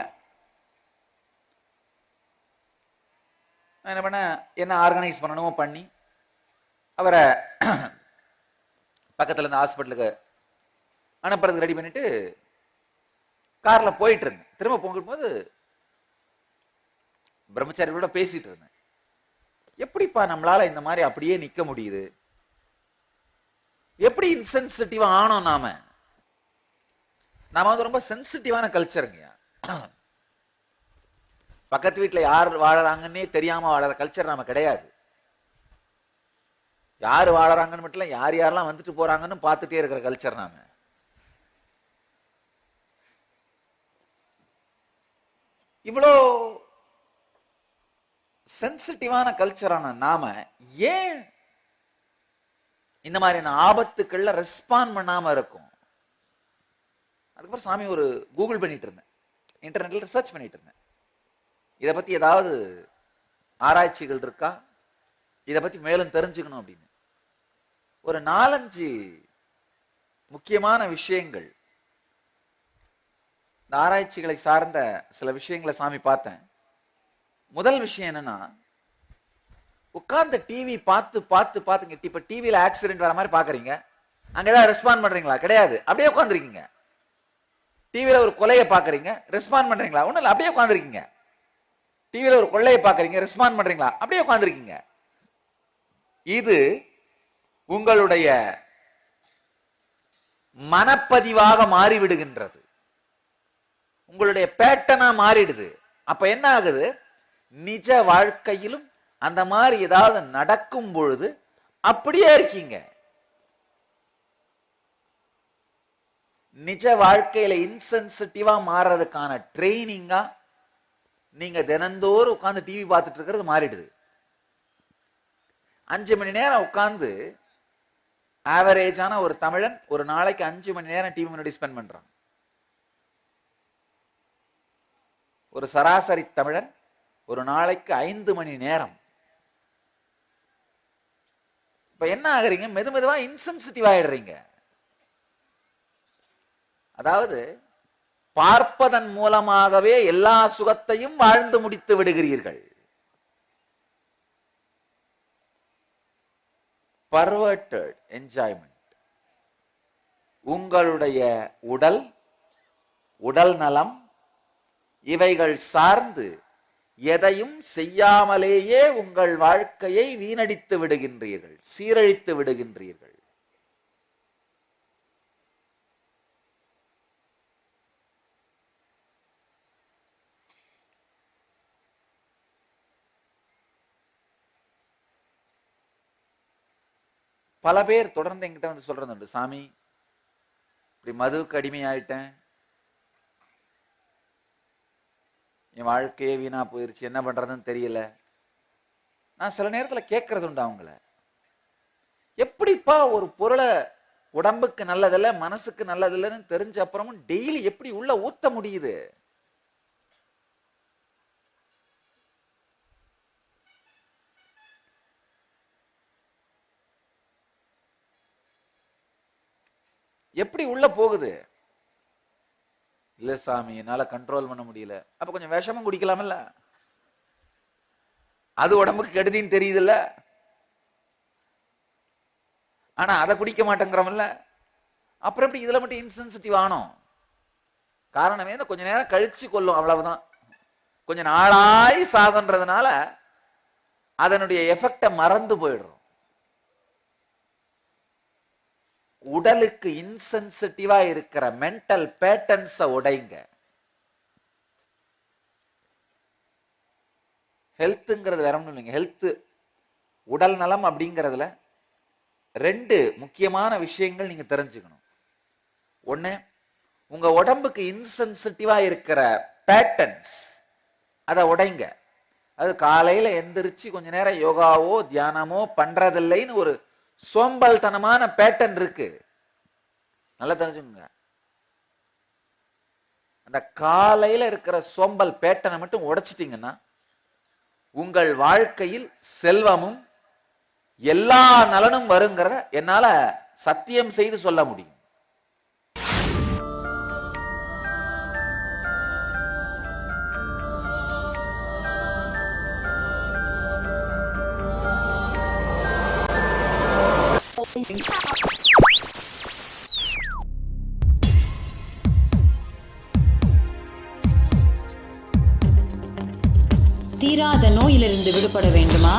என்ன பண்ண, என்ன ஆர்கனைஸ் பண்ணணுமோ பண்ணி அவரை பக்கத்துல இருந்து ஹாஸ்பிட்டலுக்கு அனுப்புறதுக்கு ரெடி பண்ணிட்டு கார்ல போயிட்டு இருந்தேன். திரும்ப போகும்போது பிரம்மச்சாரிகளோட பேசிட்டு இருந்தேன். எப்படிப்பா நம்மளால இந்த மாதிரி அப்படியே நிக்க முடியுது, எப்படி இன்சென்சிட்டிவா ஆனோம் நாம வந்து ரொம்ப சென்சிட்டிவான கல்ச்சருங்க. பக்கத்து வீட்டுல யார் வாழறாங்கன்னே தெரியாம வாழற கல்ச்சர் நாம கிடையாது. யாரு வாழறாங்கன்னு மட்டும் இல்ல, யார் யாரெல்லாம் வந்துட்டு போறாங்கன்னு பார்த்துட்டே இருக்கிற கல்ச்சர் நாம. இவ்வளோ சென்சிட்டிவான கல்ச்சரான நாம ஏன் இந்த மாதிரியான ஆபத்துக்கள்ல ரெஸ்பாண்ட் பண்ணாம இருக்கும்? அதுக்கப்புறம் சாமி ஒரு கூகுள் பண்ணிட்டு இருந்தேன், இன்டர்நெட்ல ரிசர்ச் பண்ணிட்டு இருந்தேன். இதை பத்தி ஏதாவது ஆராய்ச்சிகள் இருக்கா, இதை பத்தி மேலும் தெரிஞ்சுக்கணும் அப்படின்னு. ஒரு 4-5 முக்கியமான விஷயங்கள், இந்த ஆராய்ச்சிகளை சார்ந்த சில விஷயங்களை சாமி பார்த்தேன். முதல் விஷயம் என்னன்னா, உட்கார்ந்து டிவி பார்த்து பார்த்து பார்த்துங்க. இப்ப டிவியில ஆக்சிடென்ட் வர மாதிரி பாக்குறீங்க, அங்க ஏதாவது ரெஸ்பாண்ட் பண்றீங்களா? கிடையாது, அப்படியே உட்காந்துருக்கீங்க. டிவியில ஒரு கொலையை பாக்குறீங்க, ரெஸ்பாண்ட் பண்றீங்களா? ஒண்ணும் இல்ல, அப்படியே உட்காந்துருக்கீங்க. டிவியில ஒரு கொள்ளையை பாக்குறீங்க, ரெஸ்பாண்ட் பண்றீங்களா? அப்படியே உட்காந்துருக்கீங்க. இது உங்களுடைய மனப்பதிவாக மாறிவிடுகின்றது, உங்களுடைய பேட்டர்னா மாறிடுது. அப்ப என்ன ஆகுது, நிஜ வாழ்க்கையிலும் அந்த மாதிரி ஏதாவது நடக்கும் பொழுது அப்படியே இருக்கீங்க. நிஜ வாழ்க்கையில இன்சென்சிட்டிவா மாறுறதுக்கான ட்ரைனிங்கா நீங்க தினந்தோறும் உட்கார்ந்து டிவி பார்த்துட்டு இருக்கிறது மாறிடுது. 5 மணி நேரம் உட்கார்ந்து ஆவரேஜான ஒரு தமிழன் ஒரு நாளைக்கு 5 மணி நேரம் டிவி முன்னாடி ஸ்பெண்ட் பண்றான். ஒரு சராசரி தமிழன் ஒரு நாளைக்கு 5 மணி நேரம். இப்ப என்ன ஆகுறீங்க? மெதுவா இன்சென்சிட்டிவ் ஆயிடுறீங்க. அதாவது பார்ப்பதன் மூலமாகவே எல்லா சுகத்தையும் வாழ்ந்து முடித்து விடுகிறீர்கள். perverted enjoyment. உங்களுடைய உடல் நலம் இவைகள் சார்ந்து எதையும் செய்யாமலேயே உங்கள் வாழ்க்கையை வீணடித்து விடுகின்றீர்கள், சீரழித்து விடுகின்றீர்கள். பல பேர் தொடர்ந்து என்கிட்ட வந்து சொல்றது உண்டு, சாமி இப்படி மதுவுக்கு அடிமையாயிட்டேன், என் வாழ்க்கையே வீணா போயிருச்சு, என்ன பண்றதுன்னு தெரியல. நான் சில நேரத்துல கேட்கறது உண்டு அவங்கள, எப்படிப்பா ஒரு பொருளை உடம்புக்கு நல்லதில்ல மனசுக்கு நல்லதில்லைன்னு தெரிஞ்ச அப்புறமும் டெய்லி எப்படி உள்ள ஊத்த முடியுது? எப்படி உள்ள போகுது? இல்ல சாமி என்னால கண்ட்ரோல் பண்ண முடியல. அப்ப கொஞ்சம் விஷமும் குடிக்கலாம்ல, அது உடம்புக்கு கெடுதின்னு தெரியுதுல்ல. ஆனா அதை குடிக்க மாட்டேங்கிறோம்ல. அப்புறம் எப்படி இதுல மட்டும் இன்சென்சிட்டிவ் ஆனோம்? காரணமே கொஞ்ச நேரம் கழிச்சு கொள்ளும், அவ்வளவுதான். கொஞ்ச நாளாய் சாகுன்றதுனால அதனுடைய எஃபெக்ட மறந்து போயிடுறோம். உடலுக்கு இன்சென்சிட்டிவா இருக்கிற மென்டல் பேட்டர்ன்ஸ உடைங்க. ஹெல்த்ங்கிறது வேற ஒண்ணும் இல்லைங்க. ஹெல்த் உடல் நலம் அப்படிங்கிறதுல 2 முக்கியமான விஷயங்கள் நீங்க தெரிஞ்சுக்கணும். ஒண்ணு, உங்க உடம்புக்கு இன்சென்சிட்டிவா இருக்கிற பேட்டர்ன்ஸ் அதை உடைங்க. அது காலையில எந்திரிச்சு கொஞ்ச நேரம் யோகாவோ தியானமோ பண்றதில்லைன்னு ஒரு சோம்பல்தனமான பேட்டர்ன் இருக்கு, நல்லா தெரிஞ்சுங்க. அந்த காலையில இருக்கிற சோம்பல் பேட்டர்னை மட்டும் உடைச்சிட்டீங்கன்னா உங்கள் வாழ்க்கையில் செல்வமும் எல்லா நலனும் வருங்கிறத என்னால சத்தியம் செய்து சொல்ல முடியும். தீராத நோயிலிருந்து விடுபட வேண்டுமா?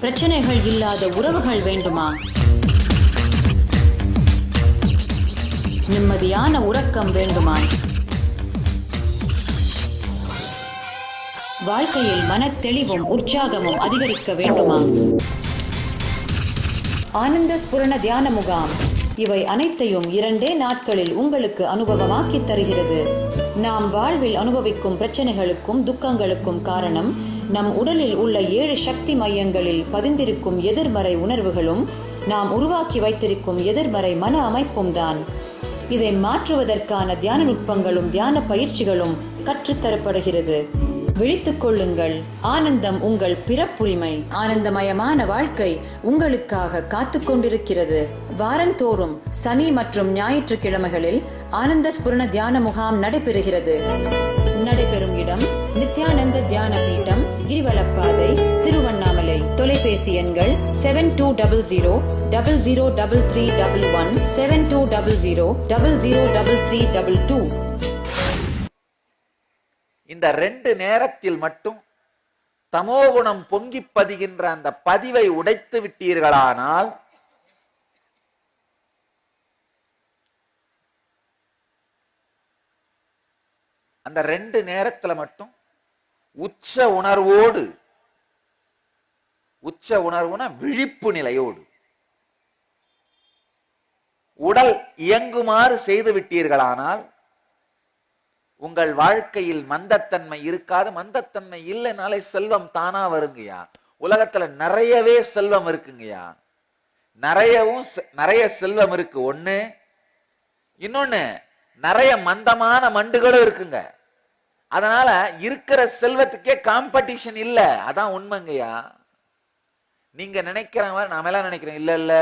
பிரச்சனைகள் இல்லாத உறவுகள் வேண்டுமா? நிம்மதியான உறக்கம் வேண்டுமா? வாழ்க்கையில் மனத்தெளிவும் உற்சாகமும் அதிகரிக்க வேண்டுமா? ஆனந்த ஸ்புரண தியான முகாம் இவை அனைத்தையும் 2 நாட்களில் உங்களுக்கு அனுபவமாக்கி தருகிறது. நாம் வாழ்வில் அனுபவிக்கும் பிரச்சனைகளுக்கும் துக்கங்களுக்கும் காரணம் நம் உடலில் உள்ள 7 சக்தி மையங்களில் பதிந்திருக்கும் எதிர்மறை உணர்வுகளும் நாம் உருவாக்கி வைத்திருக்கும் எதிர்மறை மன அமைப்பும் தான். இதை மாற்றுவதற்கான தியான நுட்பங்களும் தியான பயிற்சிகளும் கற்றுத்தரப்படுகிறது. விழித்துக் கொள்ளுங்கள், ஆனந்தம் உங்கள் பிறப்புரிமை. ஆனந்தமயமான வாழ்க்கை உங்களுக்காக காத்து கொண்டிருக்கிறது. வாரந்தோறும் சனி மற்றும் ஞாயிற்றுக்கிழமைகளில் ஆனந்த ஸ்புரண தியான முகாம் நடைபெறுகிறது. நடைபெறும் இடம் நித்யானந்த தியான பீட்டம், கிரிவலப்பாதை, திருவண்ணாமலை. தொலைபேசி எண்கள் 7200003311 7200003322. இந்த 2 நேரத்தில் மட்டும் தமோகுணம் பொங்கி பதிகின்ற அந்த பதிவை உடைத்து விட்டீர்களானால் அந்த 2 நேரத்துல மட்டும் உச்ச உணர்வோடு, உச்ச உணர்வுனா விழிப்பு நிலையோடு உடல் இயங்குமாறு செய்து விட்டீர்களானால் உங்கள் வாழ்க்கையில் மந்தத்தன்மை இருக்காது. மந்தத்தன்மை இல்லைனாலே செல்வம் தானா வருங்கய்யா. உலகத்துல நிறையவே செல்வம் இருக்குங்கய்யா. நிறைய செல்வம் இருக்கு ஒண்ணு. இன்னொன்னு நிறைய மந்தமான மண்டுகளும் இருக்குங்க. அதனால இருக்கிற செல்வத்துக்கே காம்படிஷன் இல்ல. அதான் உண்மைங்கய்யா. நீங்க நினைக்கிற மாதிரி நாம எல்லாம் நினைக்கிறோம், இல்ல இல்ல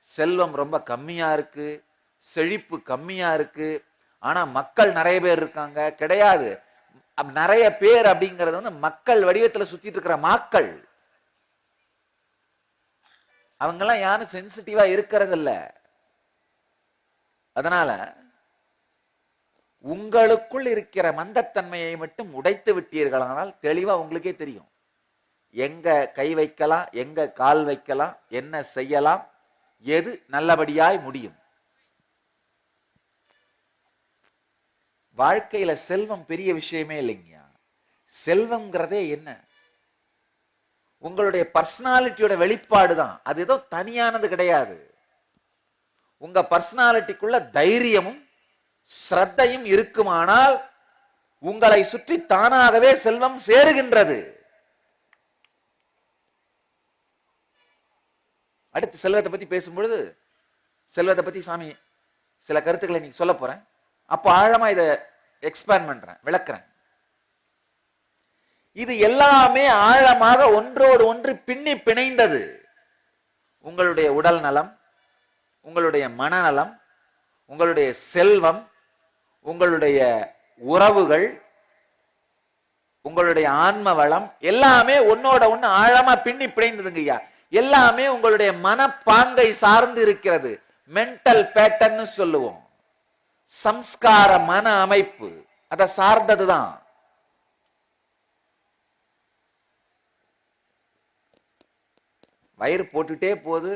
செல்வம் ரொம்ப கம்மியா இருக்கு, செழிப்பு கம்மியா இருக்கு, ஆனா மக்கள் நிறைய பேர் இருக்காங்க. கிடையாது. நிறைய பேர் அப்படிங்கிறது வந்து மக்கள் வடிவத்துல சுத்திட்டு இருக்கிற மாக்கள். அவங்க எல்லாம் யாரும் சென்சிட்டிவா இருக்கிறது இல்ல. அதனால உங்களுக்குள் இருக்கிற மந்தத்தன்மையை மட்டும் உடைத்து விட்டீர்களானால் தெளிவா உங்களுக்கே தெரியும் எங்க கை வைக்கலாம், எங்க கால் வைக்கலாம், என்ன செய்யலாம், எது நல்லபடியாய் முடியும். வாழ்க்கையில செல்வம் பெரிய விஷயமே இல்லைங்க. செல்வம்ங்கிறதே என்ன? உங்களுடைய பர்சனாலிட்டியோட வெளிப்பாடு தான். அது ஏதோ தனியானது கிடையாது. உங்க பர்சனாலிட்டிக்குள்ள தைரியமும் ஸ்ரத்தையும் இருக்குமானால் உங்களை சுற்றி தானாகவே செல்வம் சேருகின்றது. அடுத்து செல்வத்தை பத்தி பேசும்பொழுது செல்வத்தை பத்தி சாமி சில கருத்துக்களை நீங்க சொல்ல போறேன். அப்ப ஆழமா இதை எக்ஸ்பேண்ட் பண்றேன், விளக்குறேன். இது எல்லாமே ஆழமாக ஒன்றோடு ஒன்று பின்னி பிணைந்தது. உங்களுடைய உடல் நலம், உங்களுடைய மனநலம், உங்களுடைய செல்வம், உங்களுடைய உறவுகள், உங்களுடைய ஆன்ம வளம் எல்லாமே ஒன்னோட ஒண்ணு ஆழமா பின்னி பிணைந்ததுங்க ஐயா. எல்லாமே உங்களுடைய மனப்பாங்கை சார்ந்து இருக்கிறது. மென்டல் பேட்டர்ன் சொல்லுவோம். சம்ஸ்கார மன அமைப்பு அதை சார்ந்ததுதான். வயிறு போட்டுட்டே போகுது,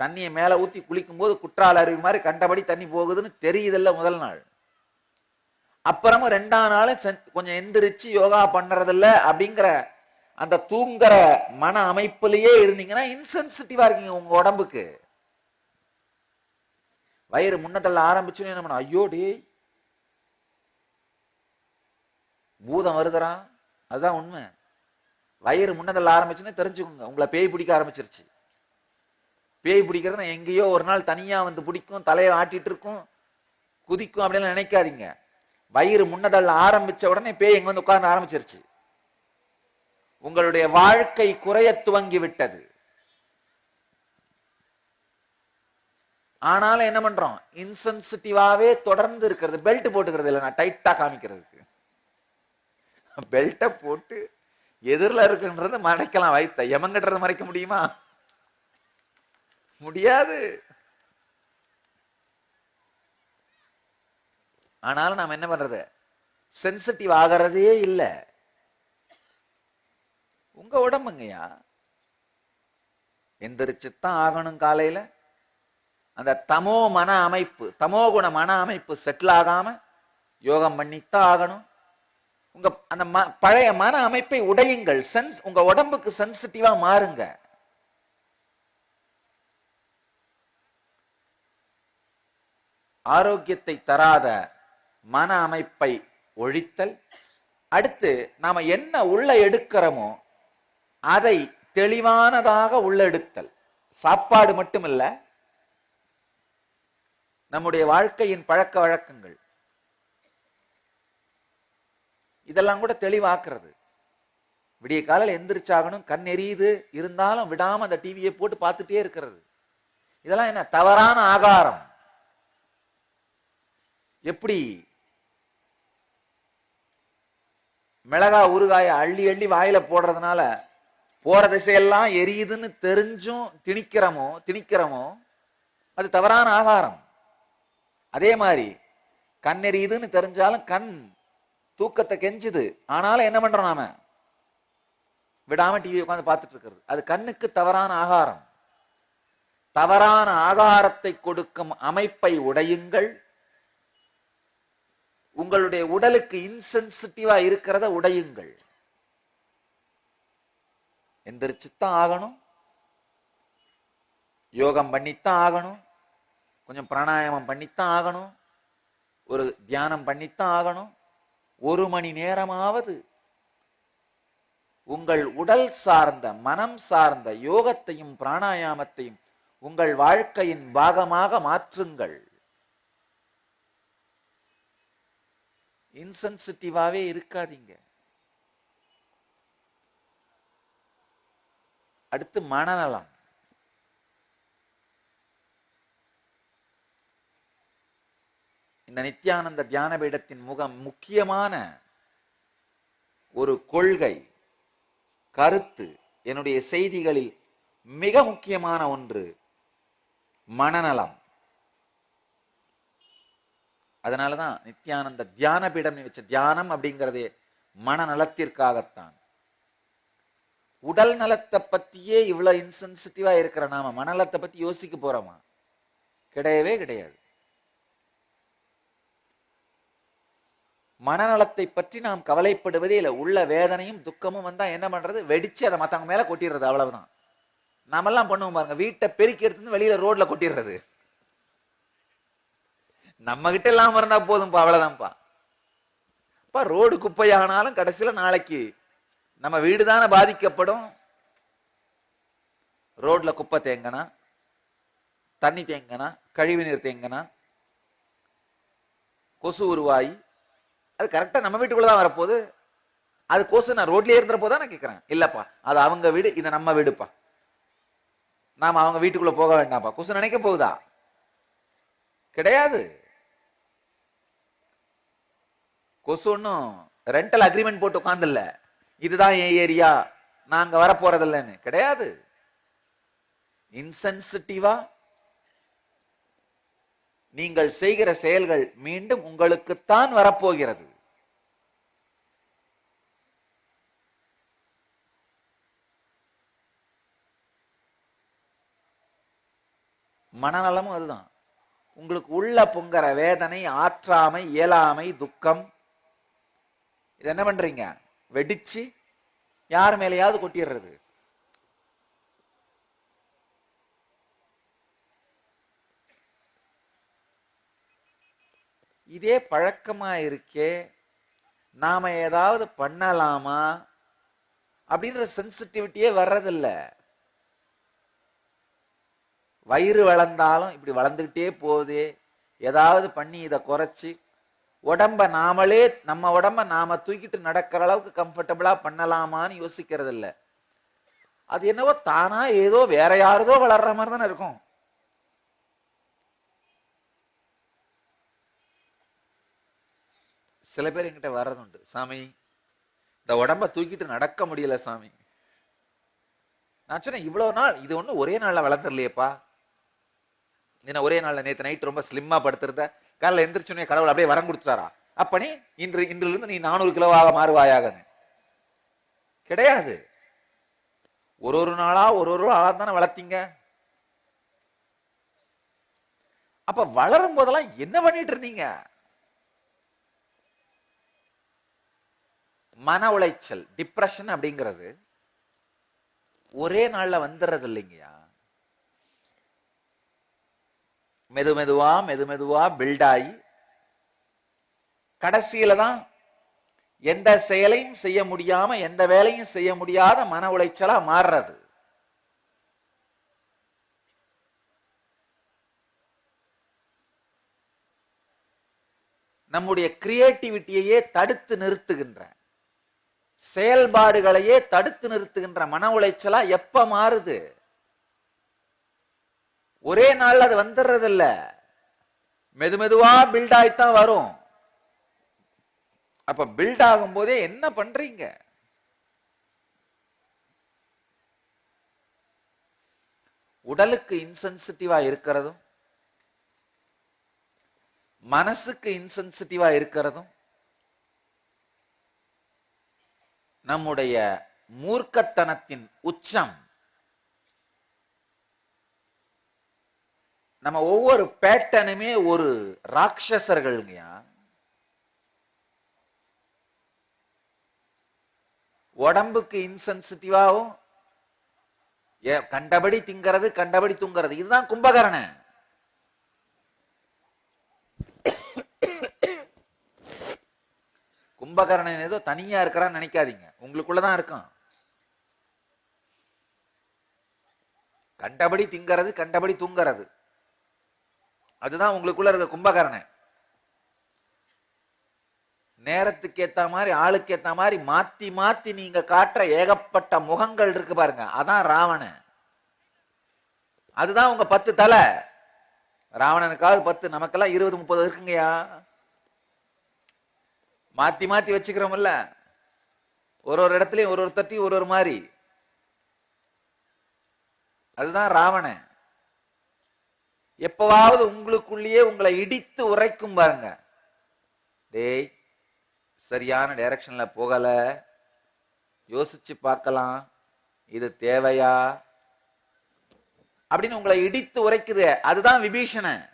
தண்ணியை மேல ஊத்தி குளிக்கும் போது குற்றால அருவி மாதிரி கண்டபடி தண்ணி போகுதுன்னு தெரியுதில்ல முதல் நாள். அப்புறமா 2ஆம் நாள் கொஞ்சம் எந்திரிச்சு யோகா பண்றதில்ல அப்படிங்கிற அந்த தூங்குற மன அமைப்புலயே இருந்தீங்கன்னா இன்சென்சிட்டிவா இருக்கீங்க உங்க உடம்புக்கு. வயிறு முன்னதல்ல ஆரம்பிச்சு என்ன பண்ண, ஐயோ டே பூதம் வருதுறா. அதுதான் உண்மை. வயிறு முன்னதல்ல ஆரம்பிச்சுன்னு தெரிஞ்சுக்கோங்க, உங்களை பேய் பிடிக்க ஆரம்பிச்சிருச்சு. பேய் பிடிக்கிறது எங்கேயோ ஒரு நாள் தனியா வந்து பிடிக்கும், தலையை ஆட்டிட்டு இருக்கும், குதிக்கும் அப்படின்னு நினைக்காதீங்க. வயிறு முன்னதல்ல ஆரம்பிச்ச உடனே பேய் எங்க வந்து உட்கார்ந்து ஆரம்பிச்சிருச்சு. உங்களுடைய வாழ்க்கை குறைய துவங்கி விட்டது. ஆனாலும் என்ன பண்றோம், இன்சென்சிட்டிவாவே தொடர்ந்து இருக்கிறது. பெல்ட் போட்டுக்கிறது இல்லை, நான் டைட்டா காமிக்கிறதுக்கு. பெல்ட்டை போட்டு எதிரில் இருக்குன்றது மறைக்கலாம். வைத்த எமங்கட்டுறது மறைக்க முடியுமா? முடியாது. ஆனாலும் நாம் என்ன பண்றது, சென்சிட்டிவ் ஆகிறதே இல்லை. உங்க உடம்புங்கய்யா எந்திரிச்சுத்தான் ஆகணும். காலையில அந்த தமோ மன அமைப்பு, தமோ குண மன அமைப்பு செட்டில் ஆகாம யோகம் பண்ணித்தான் ஆகணும். உங்க அந்த பழைய மன அமைப்பை உடையுங்கள். உங்க உடம்புக்கு சென்சிட்டிவா மாறுங்க. ஆரோக்கியத்தை தராத மன அமைப்பை ஒழித்தல். அடுத்து நாம என்ன உள்ள எடுக்கிறோமோ அதை தெளிவானதாக உள்ளெடுத்தல். சாப்பாடு மட்டுமில்ல, நம்முடைய வாழ்க்கையின் பழக்க வழக்கங்கள் இதெல்லாம் கூட தெளிவாக்குறது. விடிய காலையில் எந்திரிச்சாகணும், கண் எரியுது, இருந்தாலும் விடாம அந்த டிவியை போட்டு பார்த்துட்டே இருக்கிறது. இதெல்லாம் என்ன தவறான ஆகாரம். எப்படி மிளகா ஊறுகாய அள்ளி அள்ளி வாயில போடுறதுனால போற திசையெல்லாம் எரியுதுன்னு தெரிஞ்சும் திணிக்கிறோமோ அது தவறான ஆகாரம். அதே மாதிரி கண் எரியுதுன்னு தெரிஞ்சாலும் கண் தூக்கத்தை கெஞ்சுது, ஆனாலும் என்ன பண்றோம், நாம விடாம டிவி உட்காந்து பார்த்துட்டு இருக்கிறது. அது கண்ணுக்கு தவறான ஆகாரம். தவறான ஆகாரத்தை கொடுக்கும் அமைப்பை உடையுங்கள். உங்களுடைய உடலுக்கு இன்சென்சிட்டிவா இருக்கிறத உடையுங்கள். எந்திரிச்சுத்தான் ஆகணும், யோகம் பண்ணித்தான் ஆகணும், கொஞ்சம் பிராணாயாமம் பண்ணித்தான் ஆகணும், ஒரு தியானம் பண்ணித்தான் ஆகணும். 1 மணி நேரமாவது உங்கள் உடல் சார்ந்த மனம் சார்ந்த யோகத்தையும் பிராணாயாமத்தையும் உங்கள் வாழ்க்கையின் பாகமாக மாற்றுங்கள். இன்சென்சிட்டிவாவே இருக்காதீங்க. அடுத்து மனநலம். இந்த நித்யானந்த தியான பீடத்தின் முக்கியமான ஒரு கொள்கை, கருத்து, என்னுடைய செய்திகளில் மிக முக்கியமான ஒன்று மனநலம். அதனாலதான் நித்யானந்த தியான பீடம் வச்ச தியானம் அப்படிங்கிறதே மனநலத்திற்காகத்தான். உடல் நலத்தை பத்தியே இவ்வளவு இன்சென்சிட்டிவா இருக்கிற நாம மனநலத்தை பத்தி யோசிக்க போறோமா? கிடையவே கிடையாது. மனநலத்தை பற்றி நாம் கவலைப்படுவதே இல்லை. உள்ள வேதனையும் துக்கமும் வந்தா என்ன பண்றது? வெடிச்சு அதை மத்தவங்க மேல கொட்டிடுறது, அவ்வளவுதான். நாமெல்லாம் பண்ணுவோம் பாருங்க, வீட்டை பெருக்கி எடுத்து வெளியில ரோட்ல கொட்டிடுறது. நம்ம கிட்ட எல்லாம் இருந்தா போதும்பா, அவ்வளவுதான்ப்பா. ரோடு குப்பையானாலும் கடைசியில நாளைக்கு நம்ம வீடு தானே பாதிக்கப்படும். ரோட்ல குப்பை தேங்கனா, தண்ணி தேங்கனா, கழிவு நீர் தேங்கனா, கொசு உருவாயி அது கரெக்டா நம்ம வீட்டுக்குள்ளதான் வரப்போகுது. அது கொசு நான் ரோட்லயே இருந்த போதான் நான் கேட்கிறேன். இல்லப்பா, அது அவங்க வீடு, இது நம்ம வீடுப்பா, நாம அவங்க வீட்டுக்குள்ள போக வேண்டாம்ப்பா. கொசு நினைக்க போகுதா? கிடையாது. கொசு ஒன்னும் ரெண்டல் அக்ரிமெண்ட் போட்டு உட்கார்ந்துல்ல, இதுதான் என் ஏரியா, நாங்க வரப்போறதில்லைன்னு. கிடையாது. இன்சென்சிட்டிவா நீங்கள் செய்கிற செயல்கள் மீண்டும் உங்களுக்குத்தான் வரப்போகிறது. மனநலமும் அதுதான். உங்களுக்கு உள்ள பொங்கற வேதனை, ஆற்றாமை, இயலாமை, துக்கம், இது என்ன பண்றீங்க? வெடிச்சு யார் மேலேயாவது கொட்டிடுறது. இதே பழக்கமா இருக்கே, நாம ஏதாவது பண்ணலாமா அப்படின்ற சென்சிட்டிவிட்டியே வர்றதில்ல. வயிறு வளர்ந்தாலும் இப்படி வளர்ந்துகிட்டே போகுதே, ஏதாவது பண்ணி இதை குறைச்சி உடம்ப நாமளே, நம்ம உடம்ப நாம தூக்கிட்டு நடக்கிற அளவுக்கு கம்ஃபர்டபுளா பண்ணலாமான்னு யோசிக்கிறது இல்ல. அது என்னவோ தானா ஏதோ வேற யாரதோ வளர்ற மாதிரி தானே இருக்கும். சில பேர் என்கிட்ட வர்றதுண்டு, சாமி இந்த உடம்ப தூக்கிட்டு நடக்க முடியல சாமி. நான் சொன்னேன், இவ்வளவு நாள் இது ஒண்ணு ஒரே நாள்ல வளர்ந்துடலையேப்பா. என்ன ஒரே நாள்ல நேற்று நைட் ரொம்ப ஸ்லிம்மா படுத்துருந்த, காலைல எந்திரிச்சோன்னே கடவுள் அப்படியே வரம் கொடுத்துட்டாரா? அப்ப நீ இன்றிலிருந்து நீ 400 கிலோவாக மாறுவாயாகன்னு? கிடையாது. ஒரு நாளா ஒரு ஆளா தானே வளர்த்தீங்க. அப்ப வளரும் போதெல்லாம் என்ன பண்ணிட்டு இருந்தீங்க? மன உளைச்சல், டிப்ரெஷன் அப்படிங்கிறது ஒரே நாள்ல வந்துடுறது இல்லைங்கயா. மெதுமெதுவா பில்ட் ஆகி கடைசியில தான் எந்த செயலையும் செய்ய முடியாம, எந்த வேலையும் செய்ய முடியாத மன உளைச்சலா மாறுறது. நம்முடைய கிரியேட்டிவிட்டியையே தடுத்து நிறுத்துகின்ற, செயல்பாடுகளையே தடுத்து நிறுத்துகின்ற மன உளைச்சலா எப்ப மாறுது? ஒரே நாள் அது வந்துடுறது இல்ல, மெதுமெதுவா பில்ட் ஆயித்தான் வரும். அப்ப பில்ட் ஆகும் போதே என்ன பண்றீங்க? உடலுக்கு இன்சென்சிட்டிவா இருக்கிறதும் மனசுக்கு இன்சென்சிட்டிவா இருக்கிறதும் நம்முடைய மூர்க்கத்தனத்தின் உச்சம். நம்ம ஒவ்வொரு பேட்டனுமே ஒரு ராட்சசர்கள்ங்கயா. உடம்புக்கு இன்சென்சிட்டிவாவும் கண்டபடி திங்கிறது கண்டபடி தூங்கிறது. இதுதான் கும்பகர்ணன். கும்பகர்ணன் ஏதோ தனியா இருக்கிறான்னு நினைக்காதீங்க, உங்களுக்குள்ளதான் இருக்கும். கண்டபடி திங்கிறது கண்டபடி தூங்கிறது, அதுதான் உங்களுக்குள்ள இருக்க கும்பகர்ணன். நேரத்துக்கு ஏத்த மாதிரி ஆளுக்கு ஏத்த மாதிரி மாத்தி மாத்தி நீங்க காட்டுற ஏகப்பட்ட முகங்கள் இருக்கு பாருங்க, அதான் ராவணன். அதுதான் உங்க 10 தலை. ராவணனுக்காவது 10, நமக்கெல்லாம் 20-30 இருக்குங்கய்யா. மாத்தி மாத்தி வச்சுக்கிறோம்ல, ஒரு இடத்துலயும் ஒரு தட்டியும் ஒரு மாதிரி. அதுதான் ராவணன். எப்பவாவது உங்களுக்குள்ளேயே உங்களை இடித்து உரைக்கும் பாருங்க, டேய் சரியான டைரக்ஷன்ல போகல, யோசிச்சு பார்க்கலாம், இது தேவையா அப்படின்னு உங்களை இடித்து உரைக்குது. அதுதான் விபீஷணன்.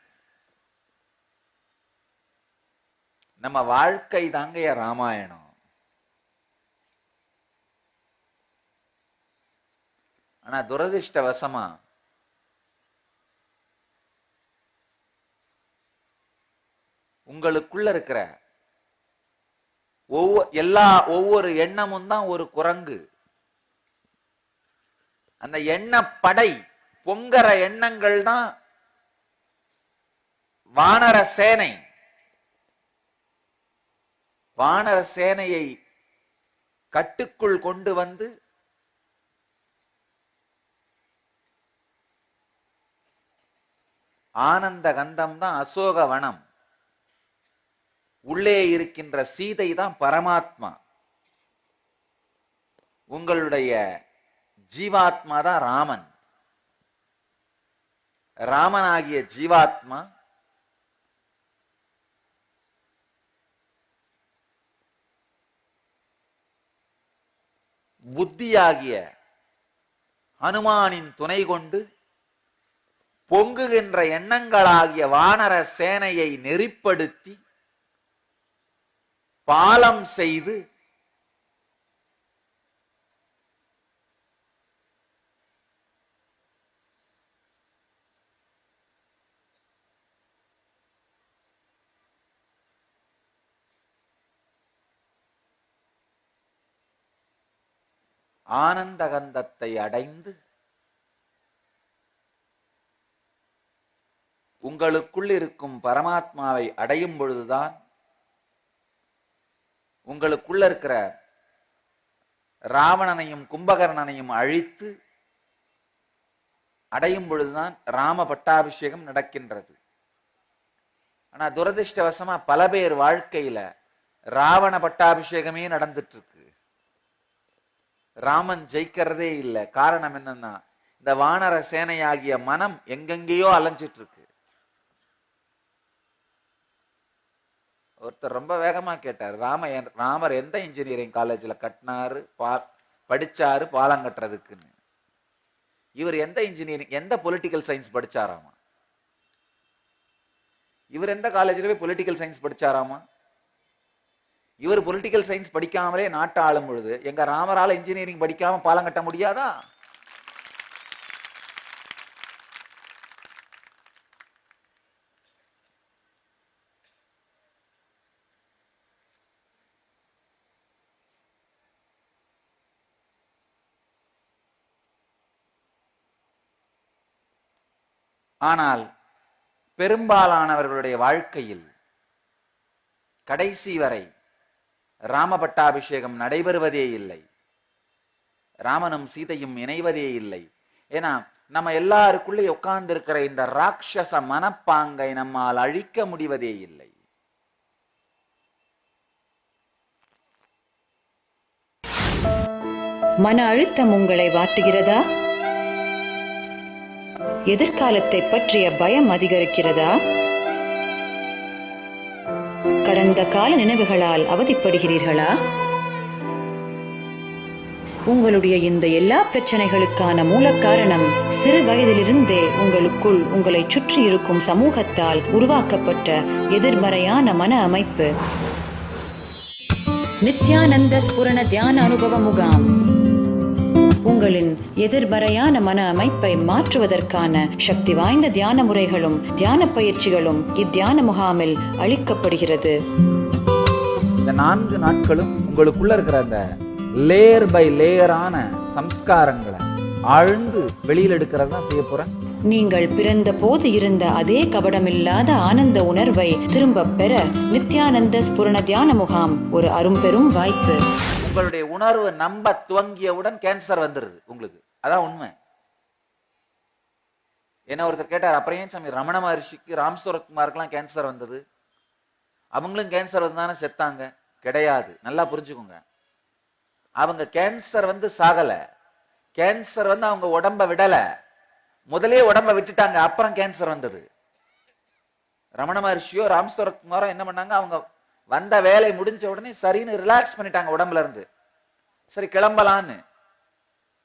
நம்ம வாழ்க்கை தாங்கய்யா ராமாயணம். ஆனா துரதிர்ஷ்டவசமா உங்களுக்குள்ள இருக்கிற ஒவ்வொரு எண்ணமும் தான் ஒரு குரங்கு. அந்த எண்ண படை பொங்கற எண்ணங்கள் தான் வானர சேனை. வானர சேனையை கட்டுக்குள் கொண்டு வந்து ஆனந்த கந்தம் தான் அசோகவனம். உள்ளே இருக்கின்ற சீதை தான் பரமாத்மா. உங்களுடைய ஜீவாத்மா தான் ராமன். ராமனாகிய ஜீவாத்மா புத்தியாகிய ஹனுமானின் துணை கொண்டு பொங்குகின்ற எண்ணங்களாகிய வானர சேனையை நெறிப்படுத்தி பாலம் செய்து ஆனந்த கந்தத்தை அடைந்து உங்களுக்குள் இருக்கும் பரமாத்மாவை அடையும் பொழுதுதான், உங்களுக்குள்ள இருக்கிற ராவணனையும் கும்பகர்ணனையும் அழித்து அடையும் பொழுதுதான் ராம பட்டாபிஷேகம் நடக்கின்றது. ஆனா துரதிர்ஷ்டவசமா பல பேர் வாழ்க்கையில ராவண பட்டாபிஷேகமே நடந்துட்டு இருக்கு. ராமன் ஜெயிக்கிறதே இல்லை. காரணம் என்னன்னா, இந்த வானர சேனையாகிய மனம் எங்கெங்கேயோ அலைஞ்சிட்டு இருக்கு. ஒருத்தர் ரொம்ப வேகமா கேட்டார், ராமர் எந்த இன்ஜினியரிங் காலேஜ்ல கட்டினாரு படிச்சாரு பாலம் கட்டுறதுக்குன்னு. இவர் எந்த இன்ஜினியரிங் எந்த பொலிட்டிக்கல் சயின்ஸ் படிச்சாராமா? இவர் எந்த காலேஜ்ல போய் பொலிட்டிக்கல் சயின்ஸ் படிச்சாராமா? இவர் பொலிட்டிக்கல் சயின்ஸ் படிக்காமலே நாட்டை ஆளும் பொழுது எங்க ராமரால இன்ஜினியரிங் படிக்காம பாலம் கட்ட முடியாதா? ஆனால் பெரும்பாலானவர்களுடைய வாழ்க்கையில் கடைசி வரை ராம பட்டாபிஷேகம் நடைபெறுவதே இல்லை. ராமனும் சீதையும் இணைவதே இல்லை. ஏன்னா நம்ம எல்லாருக்குள்ளே உட்கார்ந்து இருக்கிற இந்த ராட்சச மனப்பாங்கை நம்மால் அழிக்க முடிவதே இல்லை. மன அழுத்தம் உங்களை வாட்டுகிறதா? எதிர்காலத்தை பற்றிய பயம் அதிகரிக்கிறதா? கடந்த கால நினைவுகளால் அவதிப்படுகிறீர்களா? உங்களுடைய இந்த எல்லா பிரச்சனைகளுக்கான மூல காரணம் சிறு வயதிலிருந்தே உங்களுக்குள் உங்களை சுற்றி இருக்கும் சமூகத்தால் உருவாக்கப்பட்ட எதிர்மறையான மன அமைப்பு. நித்யானந்த ஸ்புரண தியான அனுபவ முகாம் உங்களின் எதிர்மறையான மன அமைப்பை மாற்றுவதற்கான சக்தி வாய்ந்த தியான முறைகளும் தியான பயிற்சிகளும் இத்தியான முகாமில் அளிக்கப்படுகிறது. இந்த 4 நாட்களும் உங்களுக்குள்ள இருக்கிற அந்த லேயர் பை லேயரான சம்ஸ்காரங்களை ஆழ்ந்து வெளியில் எடுக்கிறது தான் செய்ய போறேன். நீங்கள் பிறந்த போது இருந்த அதே கபடமில்லாத ஆனந்த உணர்வை திரும்ப பெற நித்யானந்த ஸ்புரண தியான முகாம் ஒரு அரும்பெரும் வாய்ப்பு. உங்களுடைய உணர்வு நம்ப துவங்கியவுடன் கேன்சர் வந்துருது உங்களுக்கு. அதான் உண்மை. என்ன ஒருத்தர் கேட்டார், அப்புறம் ஏன் சாமி ரமண மகர்ஷிக்கு ராம்ஸ்வரத்குமாருக்கெல்லாம் கேன்சர் வந்தது, அவங்களும் கேன்சர் வந்தானே செத்தாங்க? கிடையாது. நல்லா புரிஞ்சுக்கோங்க. அவங்க கேன்சர் வந்து சாகல, கேன்சர் வந்து அவங்க உடம்ப விடல, முதலே உடம்ப விட்டுட்டாங்க, அப்புறம் கேன்சர் வந்தது. ரமண மகர்ஷியோ ராம்ஸ்வரத்குமாரோ என்ன பண்ணாங்க, அவங்க வந்த வேலை முடிஞ்ச உடனே சரின்னு ரிலாக்ஸ் பண்ணிட்டாங்க உடம்புல இருந்து. சரி கிளம்பலான்னு.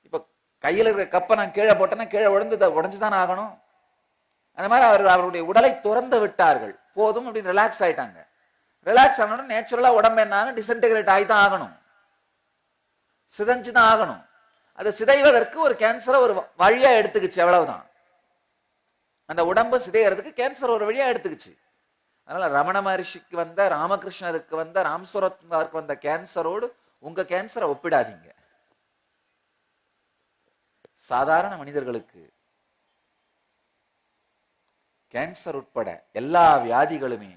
இப்ப கையில இருக்கிற கப்பை நான் கீழே போட்டேன்னா கீழே உடஞ்சுதான் ஆகணும். அந்த மாதிரி அவருடைய உடலை துறந்து விட்டார்கள். போதும் அப்படின்னு ரிலாக்ஸ் ஆயிட்டாங்க. ரிலாக்ஸ் ஆகணும் நேச்சுரலா உடம்பு என்ன ஆகும், டிஸ்இன்டெகிரேட் ஆகி தான் ஆகணும், சிதைஞ்சுதான் ஆகணும். அது சிதைவதற்கு ஒரு கேன்சரை ஒரு வழியா எடுத்துக்கிச்சு, அவ்வளவுதான். அந்த உடம்பு சிதைகிறதுக்கு கேன்சர் ஒரு வழியா எடுத்துக்கிச்சு. அதனால ரமண மகர்ஷிக்கு வந்த, ராமகிருஷ்ணருக்கு வந்த, ராம்ஸ்வரத்குமாருக்கு வந்த கேன்சரோடு உங்க கேன்சரை ஒப்பிடாதீங்க. சாதாரண மனிதர்களுக்கு கேன்சர் உட்பட எல்லா வியாதிகளுமே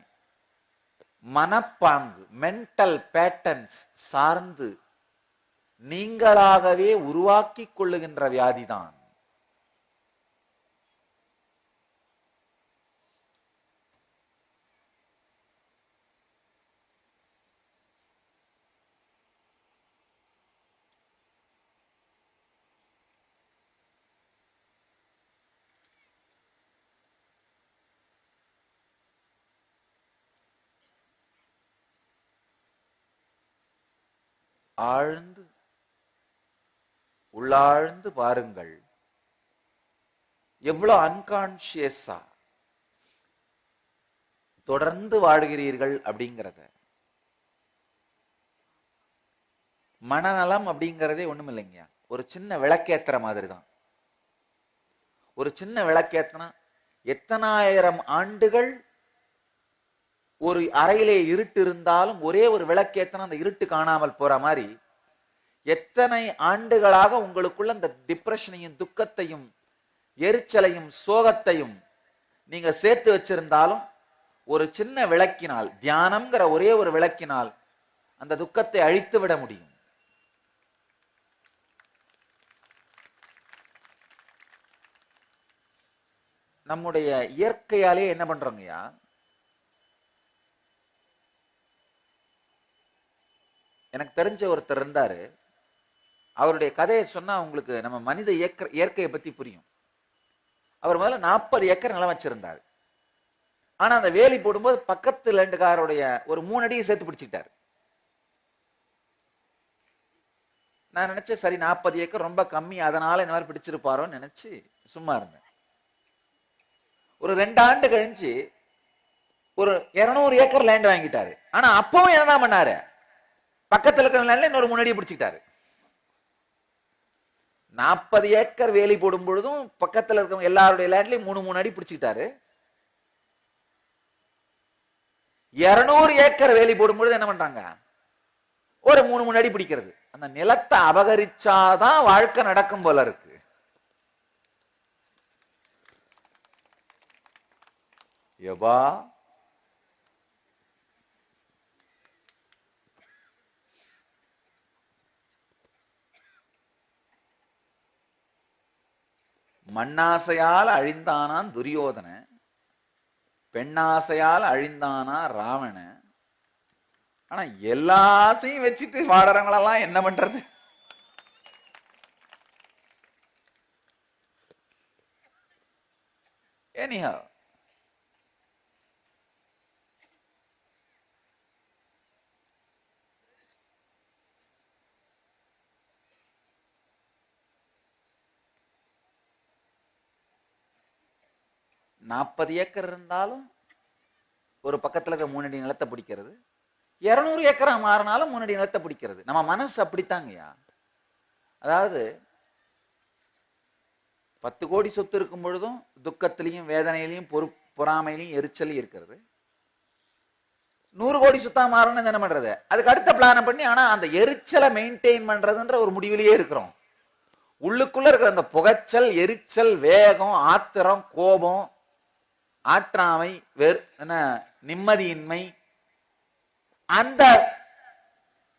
மனப்பாங்கு, மென்டல் பேட்டர்ன்ஸ் சார்ந்து நீங்களாகவே உருவாக்கி கொள்ளுகின்ற வியாதிதான். ஆழ்ந்து உள்ளாழ்ந்து பாருங்கள், எவ்வளவு அன்கான்சியஸா தொடர்ந்து வாழ்கிறீர்கள் அப்படிங்கிறத. மனநலம் அப்படிங்கிறதே ஒண்ணும் இல்லைங்க, ஒரு சின்ன விளக்கேத்துற மாதிரி தான். ஒரு சின்ன விளக்கேத்தனா எத்தனாயிரம் ஆண்டுகள் ஒரு அறையிலே இருட்டு இருந்தாலும் ஒரே ஒரு விளக்கேத்தனா அந்த இருட்டு காணாமல் போற மாதிரி எத்தனை ஆண்டுகளாக உங்களுக்குள்ள அந்த டிப்ரெஷனையும் துக்கத்தையும் எரிச்சலையும் சோகத்தையும் நீங்க சேர்த்து வச்சிருந்தாலும் ஒரு சின்ன விளக்கினால், தியானம்ங்கிற ஒரே ஒரு விளக்கினால் அந்த துக்கத்தை அழித்து விட முடியும். நம்முடைய இயற்கையாலே என்ன பண்றோங்கய்யா, எனக்கு தெரிஞ்ச ஒருத்தர் இருந்தாரு, அவருடைய கதையை சொன்னா உங்களுக்கு நம்ம மனித இயற்கையை பத்தி புரியும். அவர் முதல்ல 40 ஏக்கர் நிலம் வச்சிருந்தார். ஆனா அந்த வேலி போடும்போது பக்கத்து லேண்டுக்காரருடைய ஒரு 3 அடியை சேர்த்து பிடிச்சிட்டாரு. நான் நினைச்சேன் சரி 40 ஏக்கர் ரொம்ப கம்மி, அதனால இந்த மாதிரி பிடிச்சிருப்பாரோன்னு நினைச்சு சும்மா இருந்தேன். ஒரு 2 ஆண்டு கழிஞ்சு ஒரு 200 ஏக்கர் லேண்ட் வாங்கிட்டாரு. ஆனா அப்பவும் என்னதான் பண்ணாரு, பக்கத்துல இருக்கிற லேண்ட்ல இன்னொரு 3 அடியை பிடிச்சிட்டாரு. 40 ஏக்கர் வேலி போடும் பொழுதும் பக்கத்துல இருக்க எல்லாருடைய லேண்ட்லயும் 3 அடி பிடிச்சிட்டாரு. 200 ஏக்கர் வேலி போடும் பொழுது என்ன பண்றாங்க, ஒரு 3 அடி பிடிக்கிறது. அந்த நிலத்தை அபகரிச்சாதான் வாழ்க்கை நடக்கும் போல இருக்கு. எபா மண்ணாசையால் அழிந்தானான் துரியோதன, பெண்ணாசையால் அழிந்தானா ராவண. ஆனா எல்லாத்தையும் வச்சுட்டு வாடறவங்களெல்லாம் என்ன பண்றது? anyhow நாற்பது ஏக்கர் இருந்தாலும் ஒரு பக்கத்துல இருக்க 3 அடி நிலத்தை பிடிக்கிறது, 200 ஏக்கரா மாறினாலும் முன்னாடி நிலத்தை பிடிக்கிறது. நம்ம மனசு அப்படித்தாங்கய்யா. அதாவது 10 கோடி சொத்து இருக்கும் பொழுதும் துக்கத்திலையும் வேதனையிலையும் பொறாமையிலையும் எரிச்சலையும் இருக்கிறது. 100 கோடி சொத்தா மாறணும் என்ன பண்றது? அதுக்கு அடுத்த பிளான பண்ணி ஆனா அந்த எரிச்சலை மெயின்டைன் பண்றதுன்ற ஒரு முடிவிலேயே இருக்கிறோம். உள்ளுக்குள்ள இருக்கிற அந்த புகைச்சல், எரிச்சல், வேகம், ஆத்திரம், கோபம், ஆற்றாமை, நிம்மதியின்மை, அந்த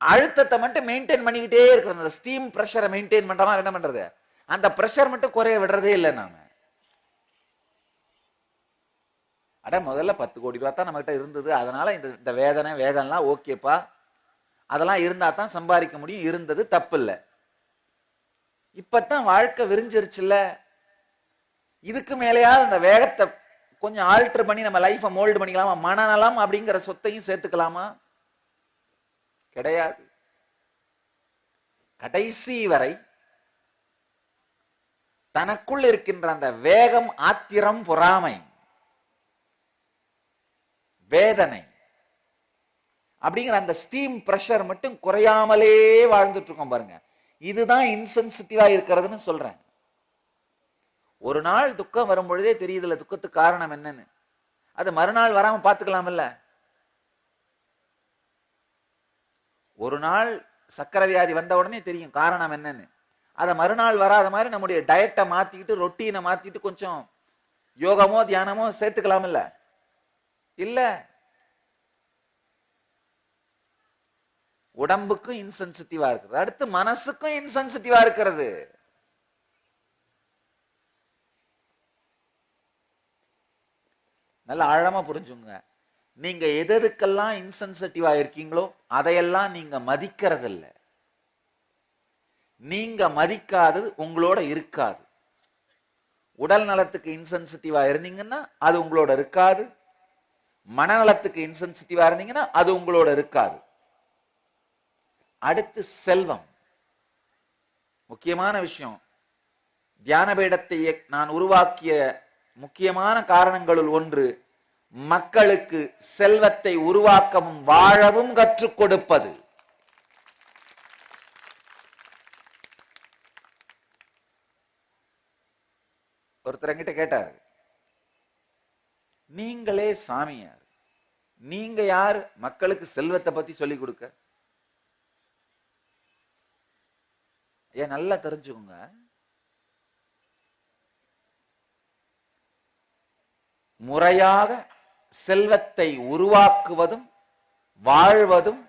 அழுத்தத்தை மட்டும் மெயின்டைன் பண்ணிக்கிட்டே இருக்கிறது. அந்த ஸ்டீம் பிரஷரை மெயின்டைன் பண்ற மாதிரி என்ன பண்றது? அந்த பிரஷர் மட்டும் குறைய விடுறதே இல்லை. நாம முதல்ல 10 கோடி ரூபா தான் நம்ம கிட்ட இருந்தது, அதனால இந்த வேதனை வேகம்லாம் ஓகேப்பா, அதெல்லாம் இருந்தா தான் சம்பாதிக்க முடியும், இருந்தது தப்பு இல்லை. இப்பதான் வாழ்க்கை விரிஞ்சிருச்சுல்ல, இதுக்கு மேலேயாவது அந்த வேகத்தை கொஞ்சம் ஆல்டர் பண்ணி நம்ம லைஃபை மோல்டு பண்ணிக்கலாமா? மனநலம் அப்படிங்கிற சொத்தையும் சேர்த்துக்கலாமா? கிடையாது. கடைசி வரை தனக்குள் இருக்கின்ற அந்த வேகம், ஆத்திரம், பொறாமை, வேதனை அப்படிங்கிற அந்த ஸ்டீம் பிரஷர் மட்டும் குறையாமலே வாழ்ந்துட்டு இருக்கோம் பாருங்க. இதுதான் இன்சென்சிட்டிவா இருக்கிறதுன்னு சொல்றேன். ஒரு நாள் துக்கம் வரும் பொழுதே தெரியுதுல்ல துக்கத்துக்கு காரணம் என்னன்னு. அது மறுநாள் வராம பாத்துக்கலாம்ல. ஒரு நாள் சக்கரை வியாதி வந்த உடனே தெரியும் காரணம் என்னன்னு. அதை மறுநாள் வராத மாதிரி நம்முடைய டயட்டை மாத்திக்கிட்டு, ரொட்டீனை மாத்திட்டு, கொஞ்சம் யோகமோ தியானமோ சேர்த்துக்கலாம்ல. இல்ல, உடம்புக்கும் இன்சென்சிட்டிவா இருக்கிறது, அடுத்து மனசுக்கும் இன்சென்சிட்டிவா இருக்கிறது. நல்ல ஆழமா புரிஞ்சுங்க. நீங்க எதுக்கெல்லாம் இன்சென்சிட்டிவா இருக்கீங்களோ அதையெல்லாம் நீங்க மதிக்கிறது இல்லை. நீங்க மதிக்காதது உங்களோட இருக்காது. உடல் நலத்துக்கு இன்சென்சிட்டிவா இருந்தீங்கன்னா அது உங்களோட இருக்காது. மனநலத்துக்கு இன்சென்சிட்டிவா இருந்தீங்கன்னா அது உங்களோட இருக்காது. அடுத்து செல்வம், முக்கியமான விஷயம். தியான பீடத்தை நான் உருவாக்கிய முக்கியமான காரணங்களுள் ஒன்று, மக்களுக்கு செல்வத்தை உருவாக்கவும் வாழவும் கற்றுக் கொடுப்பது. ஒருத்தர் என்கிட்ட கேட்டாரு, நீங்களே சாமியார், நீங்க யார் மக்களுக்கு செல்வத்தை பத்தி சொல்லிக் கொடுக்க? ஏன் நல்லா தெரிஞ்சுக்கோங்க, முறையாக செல்வத்தை உருவாக்குவதும் வாழ்வதும்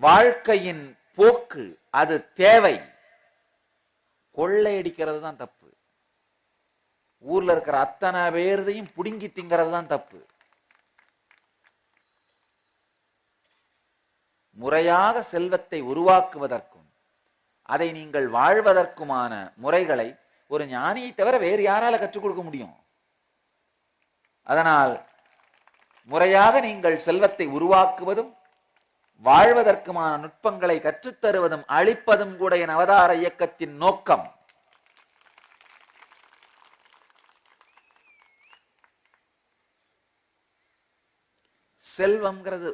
வாழ்க்கையின் போக்கு, அது தேவை. கொள்ளையடிக்கிறது தான் தப்பு. ஊர்ல இருக்கிற அத்தனை பேரையும் புடுங்கி திங்கிறது தான் தப்பு. முறையாக செல்வத்தை உருவாக்குவதற்கும் அதை நீங்கள் வாழ்வதற்குமான முறைகளை ஒரு ஞானியை தவிர வேறு யாரால கற்றுக் கொடுக்க முடியும்? அதனால் முறையாக நீங்கள் செல்வத்தை உருவாக்குவதும் வாழ்வதற்குமான நுட்பங்களை கற்றுத்தருவதும் அளிப்பதும் கூட என் அவதார இயக்கத்தின் நோக்கம். செல்வம்ங்கிறது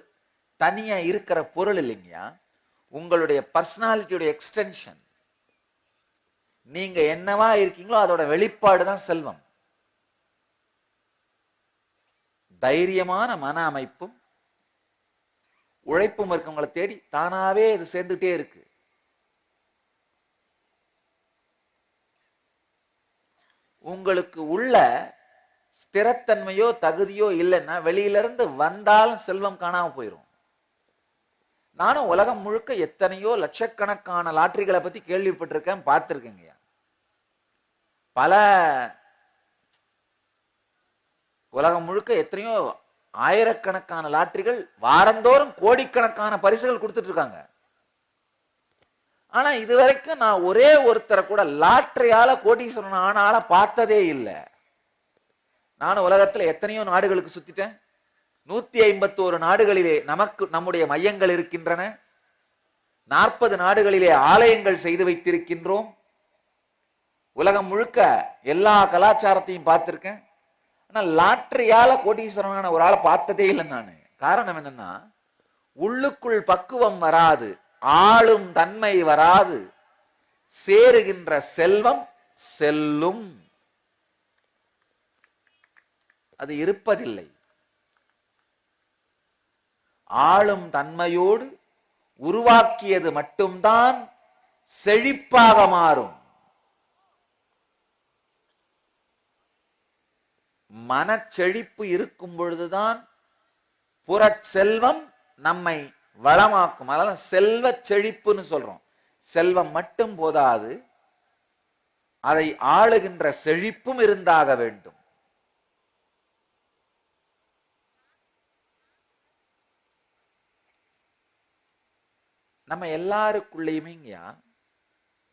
தனியா இருக்கிற பொருள் இல்லைங்கயா, உங்களுடைய பர்சனாலிட்டியோட எக்ஸ்டென்ஷன். நீங்க என்னவா இருக்கீங்களோ அதோட வெளிப்பாடு தான் செல்வம். தைரியமான மன அமைப்பும் உழைப்பும் இருக்கவங்களை தேடி தானாவே இது சேர்ந்துட்டே இருக்கு. உங்களுக்கு உள்ள ஸ்திரத்தன்மையோ தகுதியோ இல்லைன்னா வெளியில இருந்து வந்தாலும் செல்வம் காணாம போயிடும். நானும் உலகம் முழுக்க எத்தனையோ லட்சக்கணக்கான லாட்டரிகளை பத்தி கேள்விப்பட்டிருக்கேன், பார்த்திருக்கேங்க. பல உலகம் முழுக்க எத்தனையோ ஆயிரக்கணக்கான லாட்டரிகள் வாரந்தோறும் கோடிக்கணக்கான பரிசுகள் கொடுத்துட்டு இருக்காங்க. ஆனா இதுவரைக்கும் நான் ஒரே ஒருத்தரை கூட லாட்டரியால கோடீஸ்வரன் ஆனால பார்த்ததே இல்லை. நானும் உலகத்துல எத்தனையோ நாடுகளுக்கு சுத்திட்டேன். 151 நாடுகளிலே நம்முடைய மையங்கள் இருக்கின்றன. 40 நாடுகளிலே ஆலயங்கள் செய்து வைத்திருக்கின்றோம். உலகம் முழுக்க எல்லா கலாச்சாரத்தையும் பார்த்திருக்கேன். ஆனா லாட்டரியால கோடீஸ்வரனான ஒரு ஆளை பார்த்ததே இல்லை. நான் காரணம் என்னன்னா, உள்ளுக்குள் பக்குவம் வராது, ஆளும் தன்மை வராது, சேருகின்ற செல்வம் செல்லும், அது இருப்பதில்லை. ஆளும் தன்மையோடு உருவாக்கியது மட்டும்தான் செழிப்பாக மாறும். மனச்செழிப்பு இருக்கும் பொழுதுதான் புறச்செல்வம் நம்மை வளமாக்கும். அதனால செல்வ செழிப்புன்னு சொல்றோம். செல்வம் மட்டும் போதாது, அதை ஆளுகின்ற செழிப்பும் இருந்தாக வேண்டும். நம்ம எல்லாருக்குள்ளேயுமேங்கயா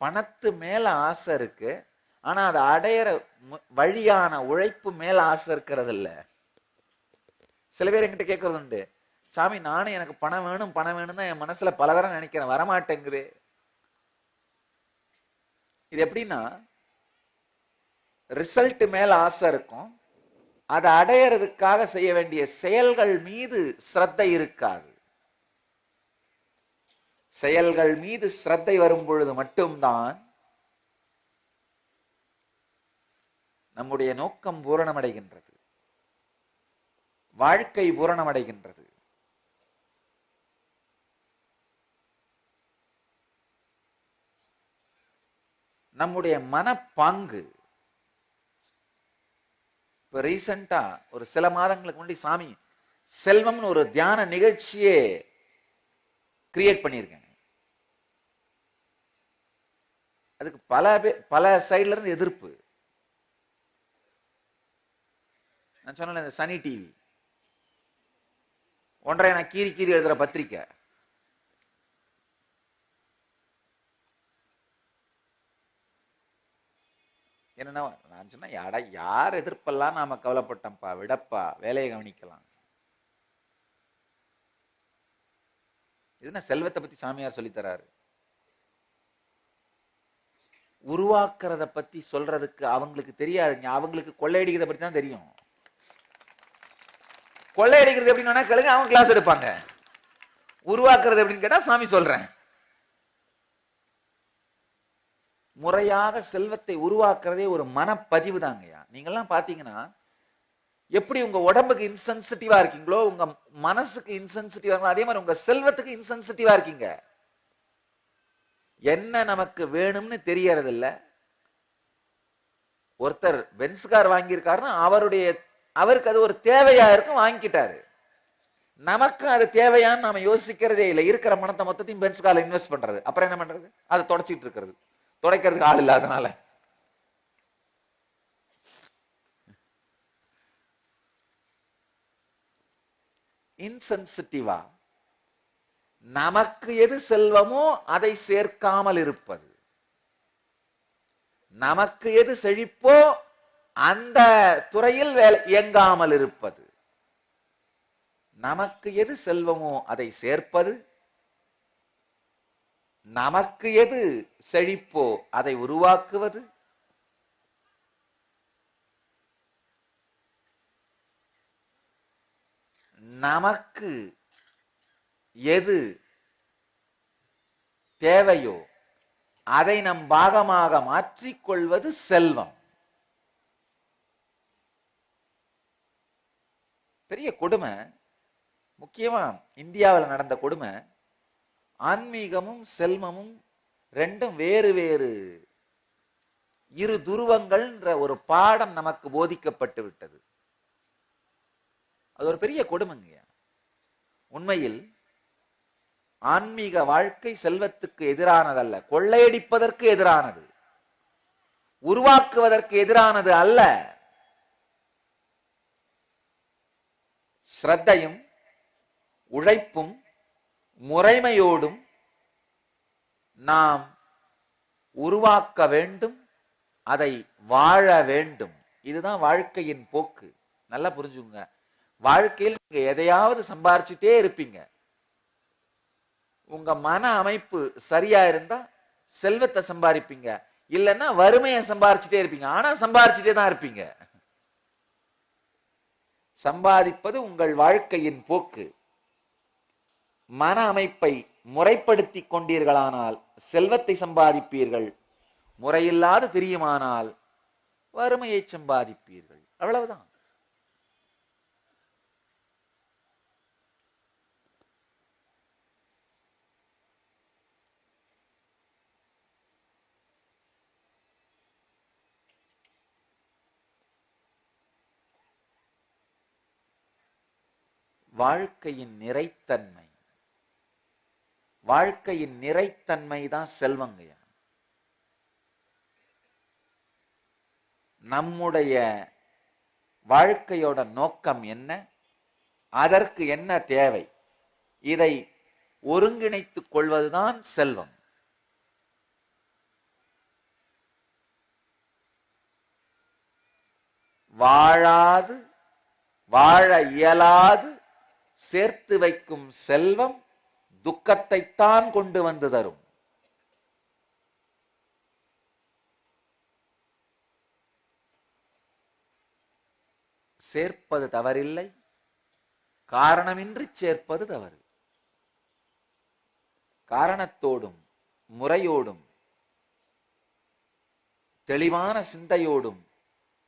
பணத்து மேல ஆசை இருக்கு, ஆனா அதை அடையிற வழியான உழைப்பு மேல ஆசை இருக்கிறது இல்ல. சில பேர் என்கிட்ட கேட்கறது உண்டு, சாமி நானும் எனக்கு பணம் வேணும் பணம் வேணும் தான் என் மனசுல பல தரம் நினைக்கிறேன், வரமாட்டேங்குது. இது எப்படின்னா, ரிசல்ட் மேல ஆசை இருக்கும், அதை அடையறதுக்காக செய்ய வேண்டிய செயல்கள் மீது ஸ்ரத்தை இருக்காது. செயல்கள் மீது ஸ்ரத்தை வரும் பொழுது மட்டும்தான் நம்முடைய நோக்கம் பூரணமடைகின்றது, வாழ்க்கை பூரணமடைகின்றது. நம்முடைய மனப்பாங்கு இப்ப ரீசெண்டா ஒரு சில மாதங்களுக்கு முன்னாடி சாமி செல்வம்னு ஒரு தியான நிகழ்ச்சியே கிரியேட் பண்ணியிருக்கேன். அதுக்கு பல சைட்ல இருந்து எதிர்ப்பு. நான் சொன்ன இந்த சனி டிவி 1.5 நான் கீறி கீறி எழுதுற பத்திரிக்கை, என்னன்னா நான் சொன்ன யார் எதிர்ப்பெல்லாம் நாம கவலைப்பட்டோம்ப்பா, விடப்பா, வேலையை கவனிக்கலாம். இதுனா செல்வத்தை பத்தி சாமியார் சொல்லி தராரு. உருவாக்குறத பத்தி சொல்றதுக்கு அவங்களுக்கு தெரியாதுங்க, அவங்களுக்கு கொள்ளையடிக்கிறத பத்தி தான் தெரியும். கொள்ளையடிக்கிறது எப்படின்னா கேளுங்க, அவங்க கிளாஸ் எடுப்பாங்க. உருவாக்குறது எப்படின்னு கேட்டா சாமி சொல்றேன். முறையாக செல்வத்தை உருவாக்குறதே ஒரு மனப்பதிவு தாங்கய்யா. நீங்கெல்லாம் பாத்தீங்கன்னா எப்படி உங்க உடம்புக்கு இன்சென்சிட்டிவா இருக்கீங்களோ, உங்க மனசுக்கு இன்சென்சிட்டிவா இருக்கீங்களோ, அதே மாதிரி உங்க செல்வத்துக்கு இன்சென்சிட்டிவா இருக்கீங்க. என்ன நமக்கு வேணும்னு தெரியறது இல்ல. ஒருத்தர் பென்ஸ் கார் வாங்கியிருக்காருன்னா அவருக்கு அது ஒரு தேவையா இருக்கும், வாங்கிட்டாரு. நமக்கு அது தேவையான்னு நாம யோசிக்கிறதே இல்லை. இருக்கிற பணத்தை மொத்தத்தையும் பென்ஸ் கார்ல இன்வெஸ்ட் பண்றது. அப்புறம் என்ன பண்றது? அதை தொடச்சிட்டு இருக்கிறது. துடைக்கிறதுக்கு ஆள் இல்லாதனால. இன்சென்சிட்டிவா நமக்கு எது செல்வமோ அதை சேர்க்காமல் இருப்பது, நமக்கு எது செழிப்போ அந்த துறையில் இயங்காமல் இருப்பது, நமக்கு எது செல்வமோ அதை சேர்ப்பது, நமக்கு எது செழிப்போ அதை உருவாக்குவது, நமக்கு எது தேவையோ அதை நம் பாகமாக மாற்றிக்கொள்வது செல்வம். பெரிய கொடுமை, முக்கியமா இந்தியாவில் நடந்த கொடுமை, ஆன்மீகமும் செல்வமும் ரெண்டும் வேறு வேறு இரு துருவங்கள்ன்ற ஒரு பாடம் நமக்கு போதிக்கப்பட்டு விட்டது. அது ஒரு பெரிய கொடுமைங்க. உண்மையில் ஆன்மீக வாழ்க்கை செல்வத்துக்கு எதிரானதல்ல, கொள்ளையடிப்பதற்கு எதிரானது, உருவாக்குவதற்கு எதிரானது அல்ல. ஸ்ரத்தையும் உழைப்பும் முறைமையோடும் நாம் உருவாக்க வேண்டும், அதை வாழ வேண்டும். இதுதான் வாழ்க்கையின் போக்கு. நல்லா புரிஞ்சுங்க. வாழ்க்கையில் நீங்க எதையாவது சம்பாரிச்சுட்டே இருப்பீங்க. உங்க மன அமைப்பு சரியா இருந்தா செல்வத்தை சம்பாதிப்பீங்க, இல்லைன்னா வறுமையை சம்பாரிச்சுட்டே இருப்பீங்க. ஆனா சம்பாரிச்சுட்டே தான் இருப்பீங்க. சம்பாதிப்பது உங்கள் வாழ்க்கையின் போக்கு. மன அமைப்பை முறைப்படுத்தி கொண்டீர்களானால் செல்வத்தை சம்பாதிப்பீர்கள். முறையில்லாது தெரியுமானால் வறுமையை சம்பாதிப்பீர்கள். அவ்வளவுதான். வாழ்க்கையின் நிறைத்தன்மை, வாழ்க்கையின் நிறைத்தன்மை தான் செல்வங்கய்யா. நம்முடைய வாழ்க்கையோட நோக்கம் என்ன, அதற்கு என்ன தேவை, இதை ஒருங்கிணைத்துக் கொள்வதுதான் செல்வம். வாழாது வாழ இயலாது சேர்த்து வைக்கும் செல்வம் துக்கத்தைத்தான் கொண்டு வந்து தரும். சேர்ப்பது தவறில்லை, காரணமின்றி சேர்ப்பது தவறு. காரணத்தோடும் முறையோடும் தெளிவான சிந்தையோடும்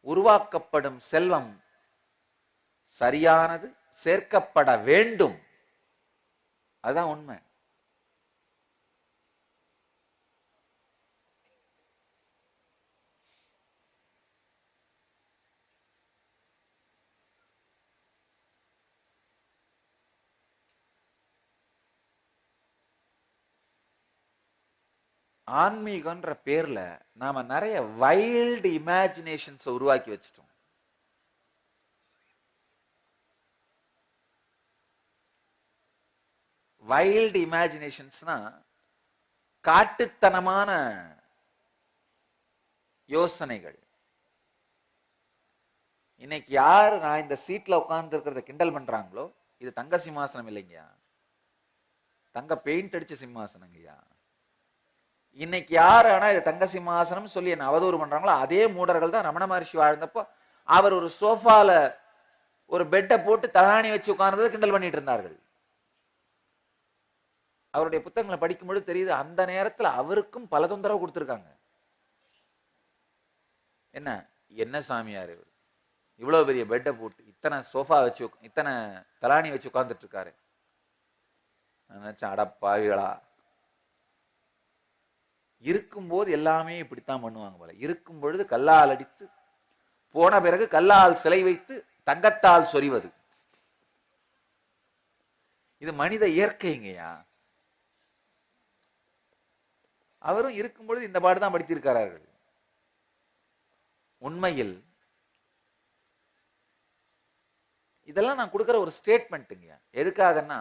உருவாக்கப்படும் செல்வம் சரியானது, சேர்க்கப்பட வேண்டும். அதுதான் உண்மை. ஆன்மீகன்ற பேர்ல நாம நிறைய வைல்டு இமேஜினேஷன்ஸ் உருவாக்கி வச்சிட்டோம். வைல்டு இமேஜினேஷன்ஸ்னா காட்டுத்தனமான யோசனைகள். இன்னைக்கு யாரு நான் இந்த சீட்ல உட்கார்ந்து இருக்கிறத கிண்டல் பண்றாங்களோ, இது தங்க சிம்மாசனம் இல்லைங்கய்யா, தங்க பெயிண்ட் அடிச்ச சிம்மாசனங்கய்யா. இன்னைக்கு யாரு ஆனா இது தங்க சிம்மாசனம் சொல்லி என்ன அவதூறு பண்றாங்களோ, அதே மூடர்கள் தான் ரமண மகர்ஷி வாழ்ந்தப்போ அவர் ஒரு சோஃபால ஒரு பெட்டை போட்டு தலாணி வச்சு உட்கார்ந்ததை கிண்டல் பண்ணிட்டு இருந்தார்கள். அவருடைய புத்தகங்களை படிக்கும்போது தெரியுது, அந்த நேரத்தில் அவருக்கும் பல தொந்தரவு கொடுத்திருக்காங்க. என்ன என்ன சாமியார் இவர், இவ்வளவு பெரிய பெட்டை போட்டு இத்தனை சோஃபா வச்சு இத்தனை தலாணி வச்சு உட்கார்ந்துட்டு இருக்காரு. நினைச்சேன், அடப்பாவிகளா, இருக்கும்போது எல்லாமே இப்படித்தான் பண்ணுவாங்க போல. இருக்கும் பொழுது கல்லால் அடித்து, போன பிறகு கல்லால் சிலை வைத்து தங்கத்தால் சொறிவது, இது மனித இயற்கைங்கய்யா. அவரும் இருக்கும் பொழுது இந்த பாடுதான் படித்திருக்கிறார்கள். உண்மையில் இதெல்லாம் நான் கொடுக்கிற ஒரு ஸ்டேட்மெண்ட்டுங்க. எதுக்காகன்னா,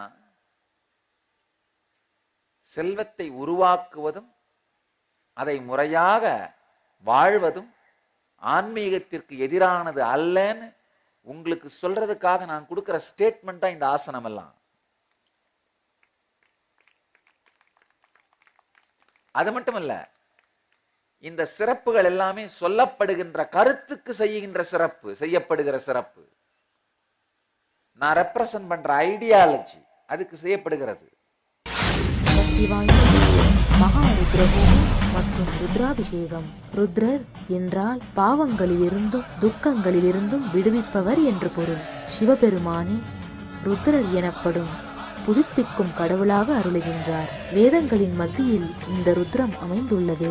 செல்வத்தை உருவாக்குவதும் அதை முறையாக வாழ்வதும் ஆன்மீகத்திற்கு எதிரானது அல்லன்னு உங்களுக்கு சொல்றதுக்காக நான் கொடுக்கிற ஸ்டேட்மெண்ட் தான் இந்த ஆசனம் எல்லாம். அது மட்டுமல்ல, இந்த சிறப்புகள் எல்லாமே சொல்லப்படுகின்ற கருத்துக்கு செய்கின்ற சிறப்பு, செய்யப்படுகிற சிறப்பு. நான் ரெப்ரசன்ட் பண்ற ஐடியாலஜி அதுக்கு செய்யப்படுகிறது. சக்தி வாய்ந்த மகா ருத்ரஹோமம் மற்றும் ருத்ராபிஷேகம். ருத்ரர் என்றால் பாவங்களிலிருந்தும் துக்கங்களிலிருந்தும் விடுவிப்பவர் என்று பொருள். சிவபெருமானே ருத்ரர் எனப்படும் புதுப்பிக்கும் கடவுளாக அருளுகின்றார். வேதங்களின் மத்தியில் இந்த ருத்ரம் அமைந்துள்ளது.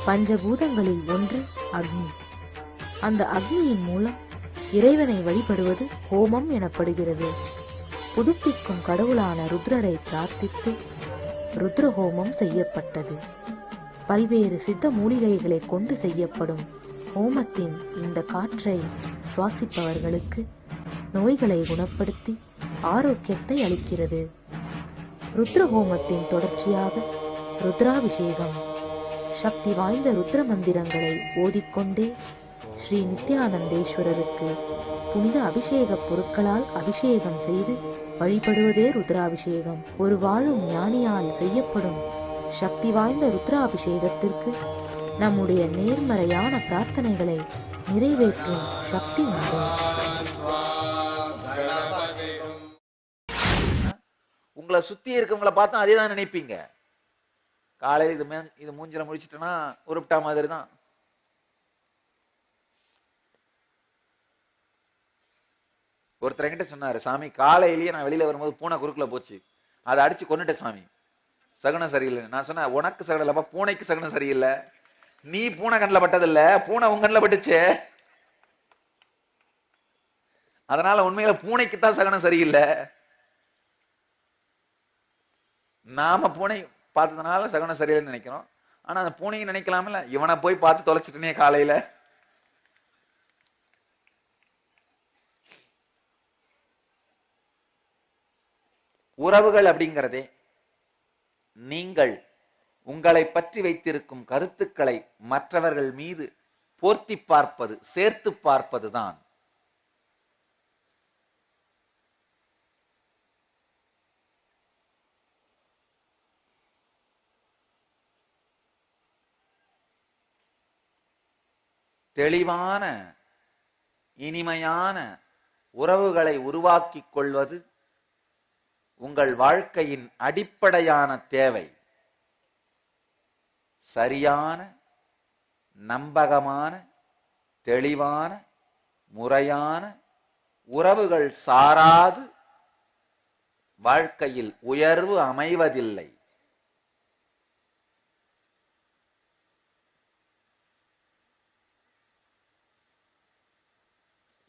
பஞ்சபூதங்களில் ஒன்று அக்னி. அந்த அக்னியின் மூலம் இறைவனை வழிபடுவது ஹோமம் எனப்படுகிறது. புதுப்பிக்கும் கடவுளான ருத்ரரை பிரார்த்தித்து ருத்ரஹோமம் செய்யப்பட்டது. பல்வேறு சித்த மூலிகைகளை கொண்டு செய்யப்படும் ஹோமத்தின் இந்த காற்றை சுவாசிப்பவர்களுக்கு நோய்களை குணப்படுத்தி ஆரோக்கியத்தை அளிக்கிறது. ருத்ரஹோமத்தின் தொடர்ச்சியாக ருத்ராபிஷேகம். சக்தி வாய்ந்த ருத்ர மந்திரங்களை ஓதிக்கொண்டே ஸ்ரீ நித்யானந்தேஸ்வரருக்கு புனித அபிஷேக பொருட்களால் அபிஷேகம் செய்து வழிபடுவதே ருத்ராபிஷேகம். ஒரு வாழும் ஞானியால் செய்யப்படும் சக்தி வாய்ந்த ருத்ராபிஷேகத்திற்கு நம்முடைய நேர்மறையான பிரார்த்தனைகளை நிறைவேற்றும் சக்தி உண்டு. உங்களை சுத்தி இருக்கவங்களை பார்த்தா அதே தான் நினைப்பீங்க. காலையில் இது மூஞ்சில முடிச்சிட்டோன்னா உருப்பிட்டா மாதிரி தான். ஒருத்தர் என்கிட்ட சொன்னாரு, சாமி காலையிலேயே நான் வெளியில வரும்போது பூனை குறுக்குல போச்சு, அதை அடிச்சு கொண்டுட்டேன் சாமி, சகுனம் சரியில்லை. நான் சொன்னேன், உனக்கு சகுனம் இல்லப்பா, பூனைக்கு சகுனம் சரியில்லை. நீ பூனை கண்ணில் பட்டதில்ல, பூனை உங்க கண்ணில் பட்டுச்சு. அதனால உண்மையில பூனைக்கு தான் சகுனம் சரியில்லை. நாம பூனை பார்த்ததுனால சகுனம் சரியில்லைன்னு நினைக்கிறோம். ஆனா அந்த பூனையும் நினைக்கலாம்ல, இவனை போய் பார்த்து தொலைச்சிட்டனே காலையில. உறவுகள் அப்படிங்கிறதே நீங்கள் உங்களை பற்றி வைத்திருக்கும் கருத்துக்களை மற்றவர்கள் மீது போர்த்தி பார்ப்பது, சேர்த்து பார்ப்பதுதான். தெளிவான இனிமையான உறவுகளை உருவாக்கிக் கொள்வது உங்கள் வாழ்க்கையின் அடிப்படையான தேவை. சரியான, நம்பகமான, தெளிவான, முறையான உறவுகள் சாராது வாழ்க்கையில் உயர்வு அமைவதில்லை.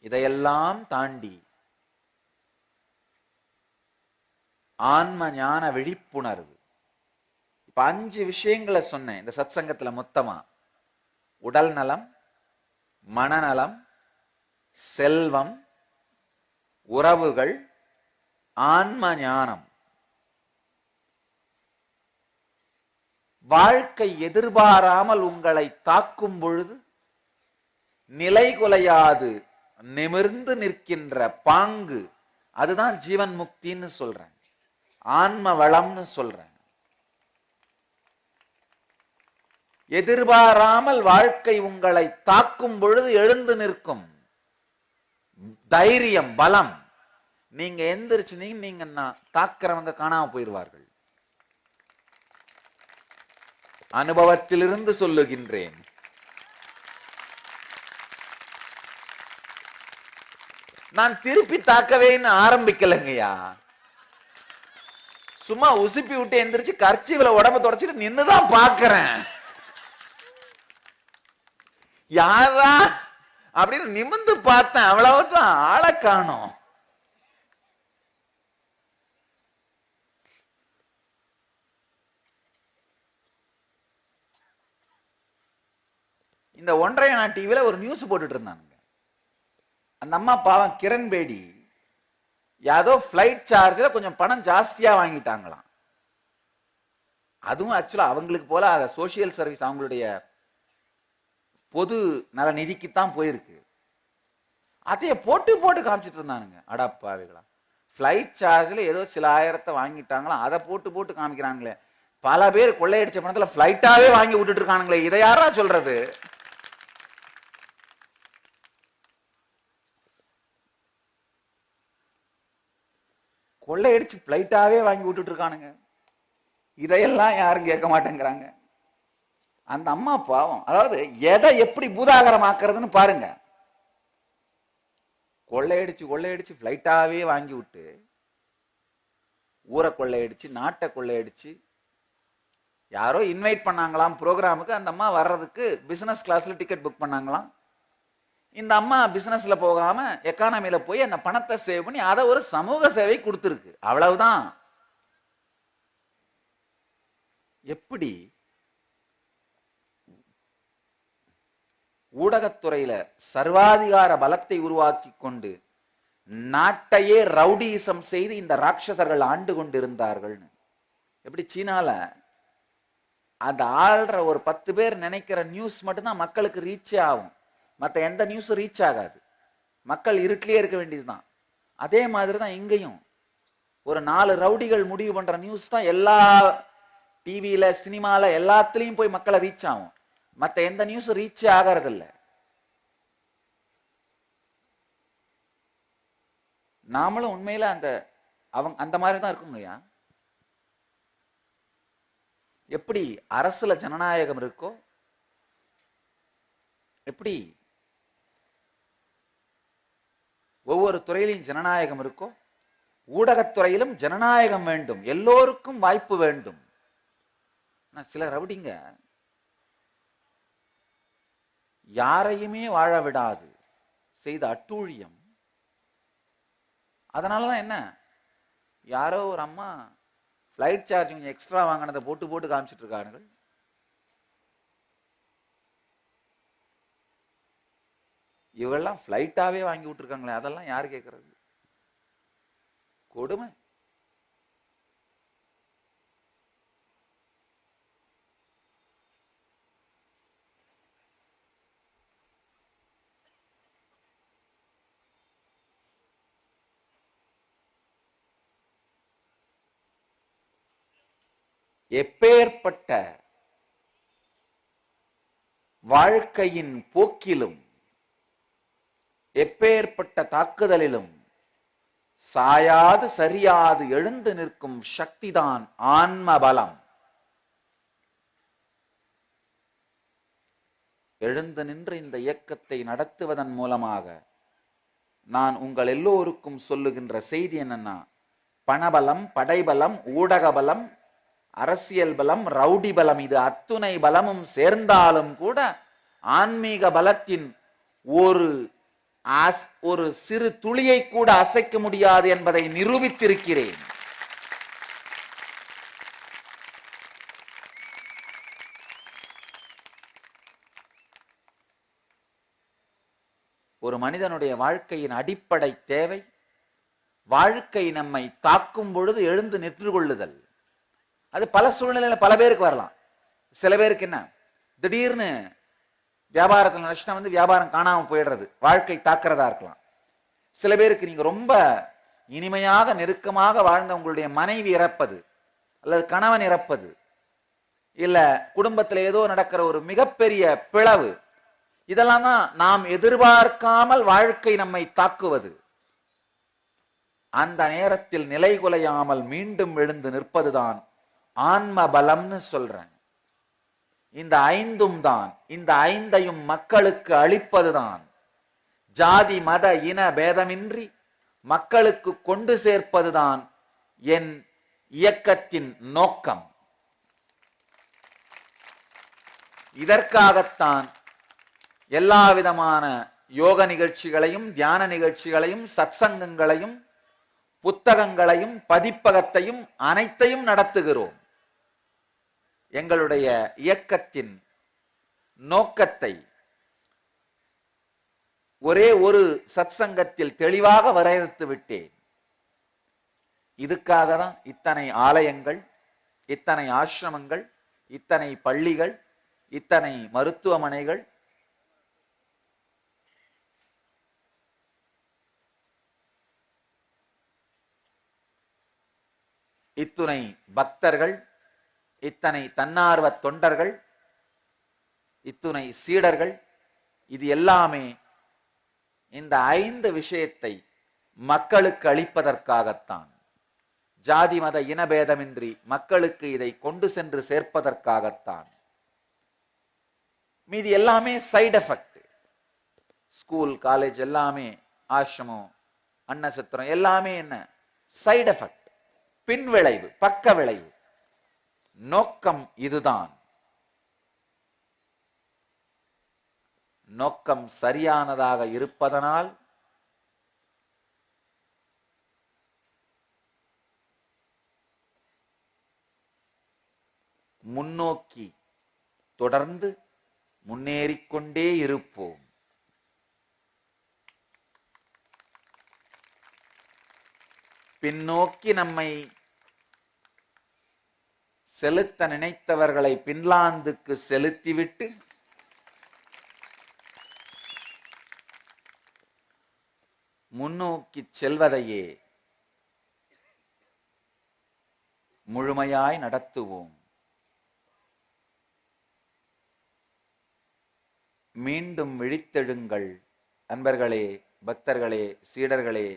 இதையெல்லாம் தாண்டி ஆன்ம ஞான விழிப்புணர்வு. இப்ப 5 விஷயங்களை சொன்னேன் இந்த சத்சங்கத்துல மொத்தமா. உடல் நலம், மனநலம், செல்வம், உறவுகள், ஆன்ம ஞானம். வாழ்க்கை எதிர்பாராமல் உங்களை தாக்கும் பொழுது நிலைகுலையாது நிமிர்ந்து நிற்கின்ற பாங்கு, அதுதான் ஜீவன் முக்தின்னு சொல்றேன், ஆன்ம வளம்னு சொல்றேன். எதிர்பாராமல் வாழ்க்கை உங்களை தாக்கும் பொழுது எழுந்து நிற்கும் தைரியம், பலம். நீங்க எந்திரிச்சு நீங்க தாக்குறவங்க காணாம போயிருவார்கள். அனுபவத்திலிருந்து சொல்லுகின்றேன். நான் திருப்பி தாக்கவே ஆரம்பிக்கலங்கய்யா. சும்மா உசுப்பி விட்டு எந்திரிச்சு கர்ச்சீவில உடம்ப தொடச்சிட்டு நின்னுதான் பாக்குறேன். யாரா அப்படின்னு நிமிந்து பார்த்தேன், அவ்வளவுதான், ஆளை காணோம். இந்த 1.5 டிவில ஒரு நியூஸ் போட்டுட்டு இருந்தாங்க. அந்த அம்மா பாவம் கிரண் பேடி யாதோ பிளைட் சார்ஜ்ல கொஞ்சம் பணம் ஜாஸ்தியா வாங்கிட்டாங்களாம். அதுவும் ஆக்சுவலா அவங்களுக்கு போல சோசியல் சர்வீஸ், அவங்களுடைய பொது நல நிதிக்குத்தான் போயிருக்கு. அதைய போட்டு போட்டு காமிச்சிட்டு இருந்தானுங்க. அடப்பாவிகளா, பிளைட் சார்ஜ்ல ஏதோ சில ஆயிரத்தை வாங்கிட்டாங்களாம், அதை போட்டு போட்டு காமிக்கிறாங்களே. பல பேர் கொள்ளையடிச்ச பணத்துல பிளைட்டாவே வாங்கி விட்டுட்டு இருக்கானுங்களே, இதை யாரா சொல்றது? கொள்ளையடிச்சு பிளைட்டாவே வாங்கி விட்டுட்டு இருக்கானுங்க. இதையெல்லாம் யாரும் கேட்க மாட்டேங்கிறாங்க. அந்த அம்மா பாவம், அதாவது எதை எப்படி பூதாகரமாக்குறதுன்னு பாருங்க. கொள்ளையடிச்சு கொள்ளையடிச்சு பிளைட்டாவே வாங்கி விட்டு ஊரை கொள்ளையடிச்சு, நாட்டை கொள்ளையடிச்சு, யாரோ இன்வைட் பண்ணாங்களாம் ப்ரோக்ராமுக்கு. அந்த அம்மா வர்றதுக்கு பிசினஸ் கிளாஸ்ல டிக்கெட் புக் பண்ணாங்களாம். இந்த அம்மா பிசினஸ்ல போகாம எக்கானமில போய் அந்த பணத்தை சேவ் பண்ணி அதை ஒரு சமூக சேவை கொடுத்துருக்கு. அவ்வளவுதான். எப்படி ஊடகத்துறையில சர்வாதிகார பலத்தை உருவாக்கி கொண்டு நாட்டையே ரவுடிசம் செய்து இந்த ராட்சசர்கள் ஆண்டு கொண்டிருந்தார்கள். எப்படி சீனால அந்த ஆள்ற ஒரு 10 பேர் நினைக்கிற நியூஸ் மட்டும்தான் மக்களுக்கு ரீச் ஆகும், மற்ற எந்த நியூஸும் ரீச் ஆகாது. மக்கள் இருட்டிலேயே இருக்க வேண்டியதுதான். அதே மாதிரிதான் இங்கேயும் ஒரு 4 ரவுடிகள் முடிவு பண்ற நியூஸ் தான் எல்லா டிவியில, சினிமால எல்லாத்துலயும் போய் மக்களை ரீச் ஆகும். மற்ற எந்த நியூஸும் ரீச் ஆகிறது இல்ல. நாமளும் உண்மையில அந்த மாதிரி தான் இருக்குங்கய்யா. எப்படி அரசுல ஜனநாயகம் இருக்கோ, எப்படி ஒவ்வொரு துறையிலும் ஜனநாயகம் இருக்கோ, ஊடகத்துறையிலும் ஜனநாயகம் வேண்டும், எல்லோருக்கும் வாய்ப்பு வேண்டும். சில ரவுடிங்க யாரையுமே வாழ விடாது செய்த அட்டூழியம். அதனாலதான் என்ன, யாரோ ஒரு அம்மா ஃபிளைட் சார்ஜ் கொஞ்சம் எக்ஸ்ட்ரா வாங்கினதை போட்டு போட்டு காமிச்சிட்டு இருக்கானுங்கள். இவெல்லாம் ஃபிளைட்டாவே வாங்கி விட்டுருக்காங்களே, அதெல்லாம் யாரு கேட்கறது? கொடுமை. எப்பேற்பட்ட வாழ்க்கையின் போக்கிலும் எப்பேற்பட்ட தாக்குதலிலும் சாயாது சரியாது எழுந்து நிற்கும் சக்திதான் ஆன்ம பலம். எழுந்து நின்று இந்த இயக்கத்தை நடத்துவதன் மூலமாக நான் உங்கள் எல்லோருக்கும் சொல்லுகின்ற செய்தி என்னன்னா, பணபலம், படைபலம், ஊடக பலம், அரசியல் பலம், ரவுடி பலம், இது அத்துணை பலமும் சேர்ந்தாலும் கூட ஆன்மீக பலத்தின் ஒரு சிறு துளியை கூட அசைக்க முடியாது என்பதை நிரூபித்திருக்கிறேன். ஒரு மனிதனுடைய வாழ்க்கையின் அடிப்படை தேவை, வாழ்க்கை நம்மை தாக்கும் பொழுது எழுந்து நின்று கொள்ளுதல். அது பல சூழ்நிலையில பல பேருக்கு வரலாம். சில பேருக்கு என்ன, திடீர்னு வியாபாரத்தில் நஷ்டம் வந்து வியாபாரம் காணாம போயிடுறது, வாழ்க்கை தாக்குறதா இருக்கலாம். சில பேருக்கு நீங்க ரொம்ப இனிமையாக நெருக்கமாக வாழ்ந்த உங்களுடைய மனைவி இறப்பது, அல்லது கணவன் இறப்பது, இல்ல குடும்பத்தில் ஏதோ நடக்கிற ஒரு மிகப்பெரிய பிளவு, இதெல்லாம் தான் நாம் எதிர்பார்க்காமல் வாழ்க்கை நம்மை தாக்குவது. அந்த நேரத்தில் நிலைகுலையாமல் மீண்டும் எழுந்து நிற்பதுதான் ஆன்ம பலம்னு சொல்றேன். இந்த ஐந்தும் தான், இந்த ஐந்தையும் மக்களுக்கு அளிப்பதுதான், ஜாதி மத இன பேதமின்றி மக்களுக்கு கொண்டு சேர்ப்பதுதான் என் இயக்கத்தின் நோக்கம். இதற்காகத்தான் எல்லா விதமான யோக நிகழ்ச்சிகளையும், தியான நிகழ்ச்சிகளையும், சத்சங்கங்களையும், புத்தகங்களையும், பதிப்பகத்தையும் அனைத்தையும் நடத்துகிறோம். எங்களுடைய இயக்கத்தின் நோக்கத்தை ஒரே ஒரு சத்சங்கத்தில் தெளிவாக வரையறுத்து விட்டேன். இதுக்காக தான் இத்தனை ஆலயங்கள், இத்தனை ஆசிரமங்கள், இத்தனை பள்ளிகள், இத்தனை மருத்துவமனைகள், இத்துணை பக்தர்கள், இத்தனை தன்னார்வ தொண்டர்கள், இத்துணை சீடர்கள். இது எல்லாமே இந்த 5 விஷயத்தை மக்களுக்கு அளிப்பதற்காகத்தான், ஜாதி மத இனபேதமின்றி மக்களுக்கு இதை கொண்டு சென்று சேர்ப்பதற்காகத்தான். மீதி எல்லாமே சைடு எஃபெக்ட். ஸ்கூல், காலேஜ் எல்லாமே, ஆசிரமம், அன்னசத்திரம் எல்லாமே என்ன, சைடு எஃபெக்ட், பின் விளைவு, பக்க விளைவு. நோக்கம் இதுதான். நோக்கம் சரியானதாக இருப்பதனால் முன்னோக்கி தொடர்ந்து முன்னேறிக்கொண்டே இருப்போம். பின்னோக்கி நம்மை செலுத்த நினைத்தவர்களை பின்லாந்துக்கு செலுத்திவிட்டு முன்னோக்கி செல்வதையே முழுமையாய் நடத்துவோம். மீண்டும் விழித்தெழுங்கள் அன்பர்களே, பக்தர்களே, சீடர்களே,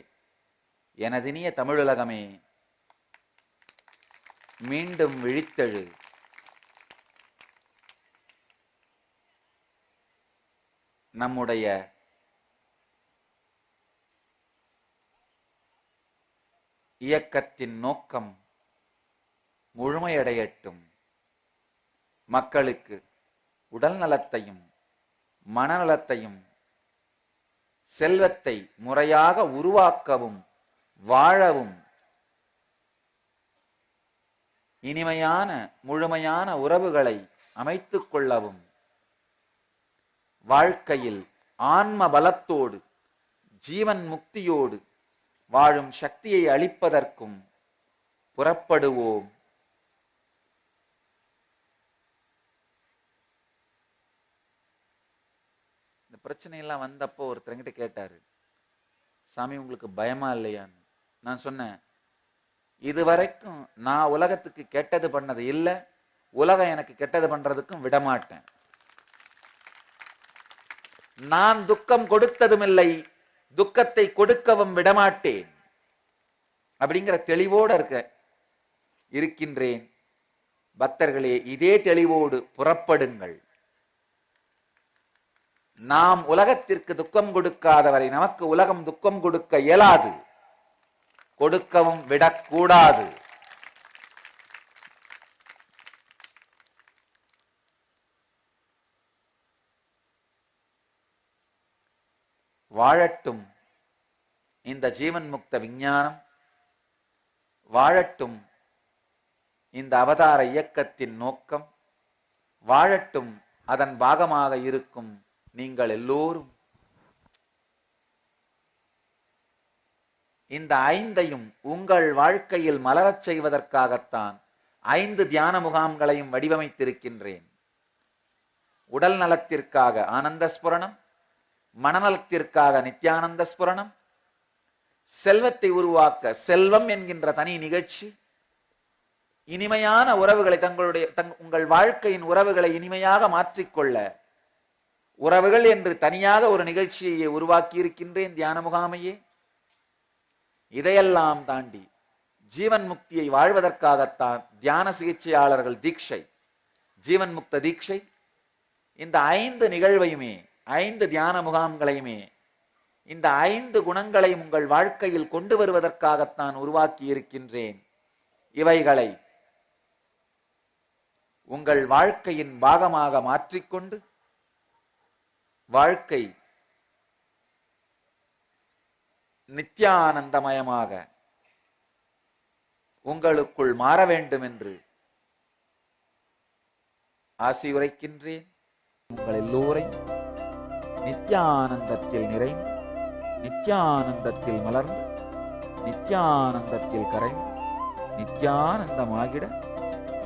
எனதினிய தமிழுலகமே, மீண்டும் விழித்தெழு. நம்முடைய இயக்கத்தின் நோக்கம் முழுமையடையட்டும். மக்களுக்கு உடல் நலத்தையும் மனநலத்தையும் செல்வத்தை முறையாக உருவாக்கவும் வாழவும் இனிமையான முழுமையான உறவுகளை அமைத்துக் கொள்ளவும் வாழ்க்கையில் ஆன்ம பலத்தோடு ஜீவன் முக்தியோடு வாழும் சக்தியை அளிப்பதற்கும் புறப்படுவோம். இந்த பிரச்சனையெல்லாம் வந்தப்போ ஒருத்தர்கிட்ட கேட்டாரு, சாமி உங்களுக்கு பயமா இல்லையான்னு. நான் சொன்னேன், இதுவரைக்கும் நான் உலகத்துக்கு கெட்டது பண்ணது இல்லை, உலகம் எனக்கு கெட்டது பண்றதுக்கும் விடமாட்டேன். நான் துக்கம் கொடுத்ததும் இல்லை, துக்கத்தை கொடுக்கவும் விடமாட்டேன் அப்படிங்கிற தெளிவோடு இருக்கின்றேன். பக்தர்களே, இதே தெளிவோடு புறப்படுங்கள். நாம் உலகத்திற்கு துக்கம் கொடுக்காதவரை நமக்கு உலகம் துக்கம் கொடுக்க இயலாது, கொடுக்கவும் விடக்கூடாது. வாழட்டும் இந்த ஜீவன் முக்த விஞ்ஞானம், வாழட்டும் இந்த அவதார இயக்கத்தின் நோக்கம், வாழட்டும் அதன் பாகமாக இருக்கும் நீங்கள் எல்லோரும். இந்த 5ஐயும் உங்கள் வாழ்க்கையில் மலரச் செய்வதற்காகத்தான் 5 தியான முகாம்களையும் வடிவமைத்திருக்கின்றேன். உடல் நலத்திற்காக ஆனந்த ஸ்புரணம், மனநலத்திற்காக நித்யானந்த ஸ்புரணம், செல்வத்தை உருவாக்க செல்வம் என்கின்ற தனி நிகழ்ச்சி, இனிமையான உறவுகளை உங்கள் வாழ்க்கையின் உறவுகளை இனிமையாக மாற்றிக்கொள்ள உறவுகள் என்று தனியாக ஒரு நிகழ்ச்சியை உருவாக்கி இருக்கின்றேன், தியான முகாமையே. இதையெல்லாம் தாண்டி ஜீவன் முக்தியை வாழ்வதற்காகத்தான் தியான சிகிச்சையாளர்கள் தீட்சை, ஜீவன் முக்த தீட்சை. இந்த 5 நிகழ்வையுமே 5 தியான முகாம்களையுமே இந்த 5 குணங்களையும் உங்கள் வாழ்க்கையில் கொண்டு வருவதற்காகத்தான் உருவாக்கி இருக்கின்றேன். இவைகளை உங்கள் வாழ்க்கையின் பாகமாக மாற்றிக்கொண்டு வாழ்க்கை நித்யானந்தமயமாக உங்களுக்குள் மாற வேண்டும் என்று ஆசி உரைக்கின்றேன். உங்கள் எல்லோரையும் நித்யானந்தத்தில் நிறைந்து, நித்யானந்தத்தில் மலர்ந்து, நித்யானந்தத்தில் கரைந்து, நித்யானந்தமாகிட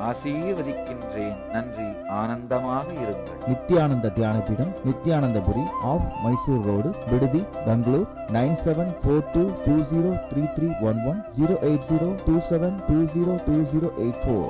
ஆசீர்வதிக்கின்றேன். நன்றி. ஆனந்தமாக இருங்கள். நித்யானந்த தியானபீடம், நித்யானந்தபுரி ஆஃப் மைசூர் ரோடு, விடுதி, பெங்களூர். 9742203311 08027202084.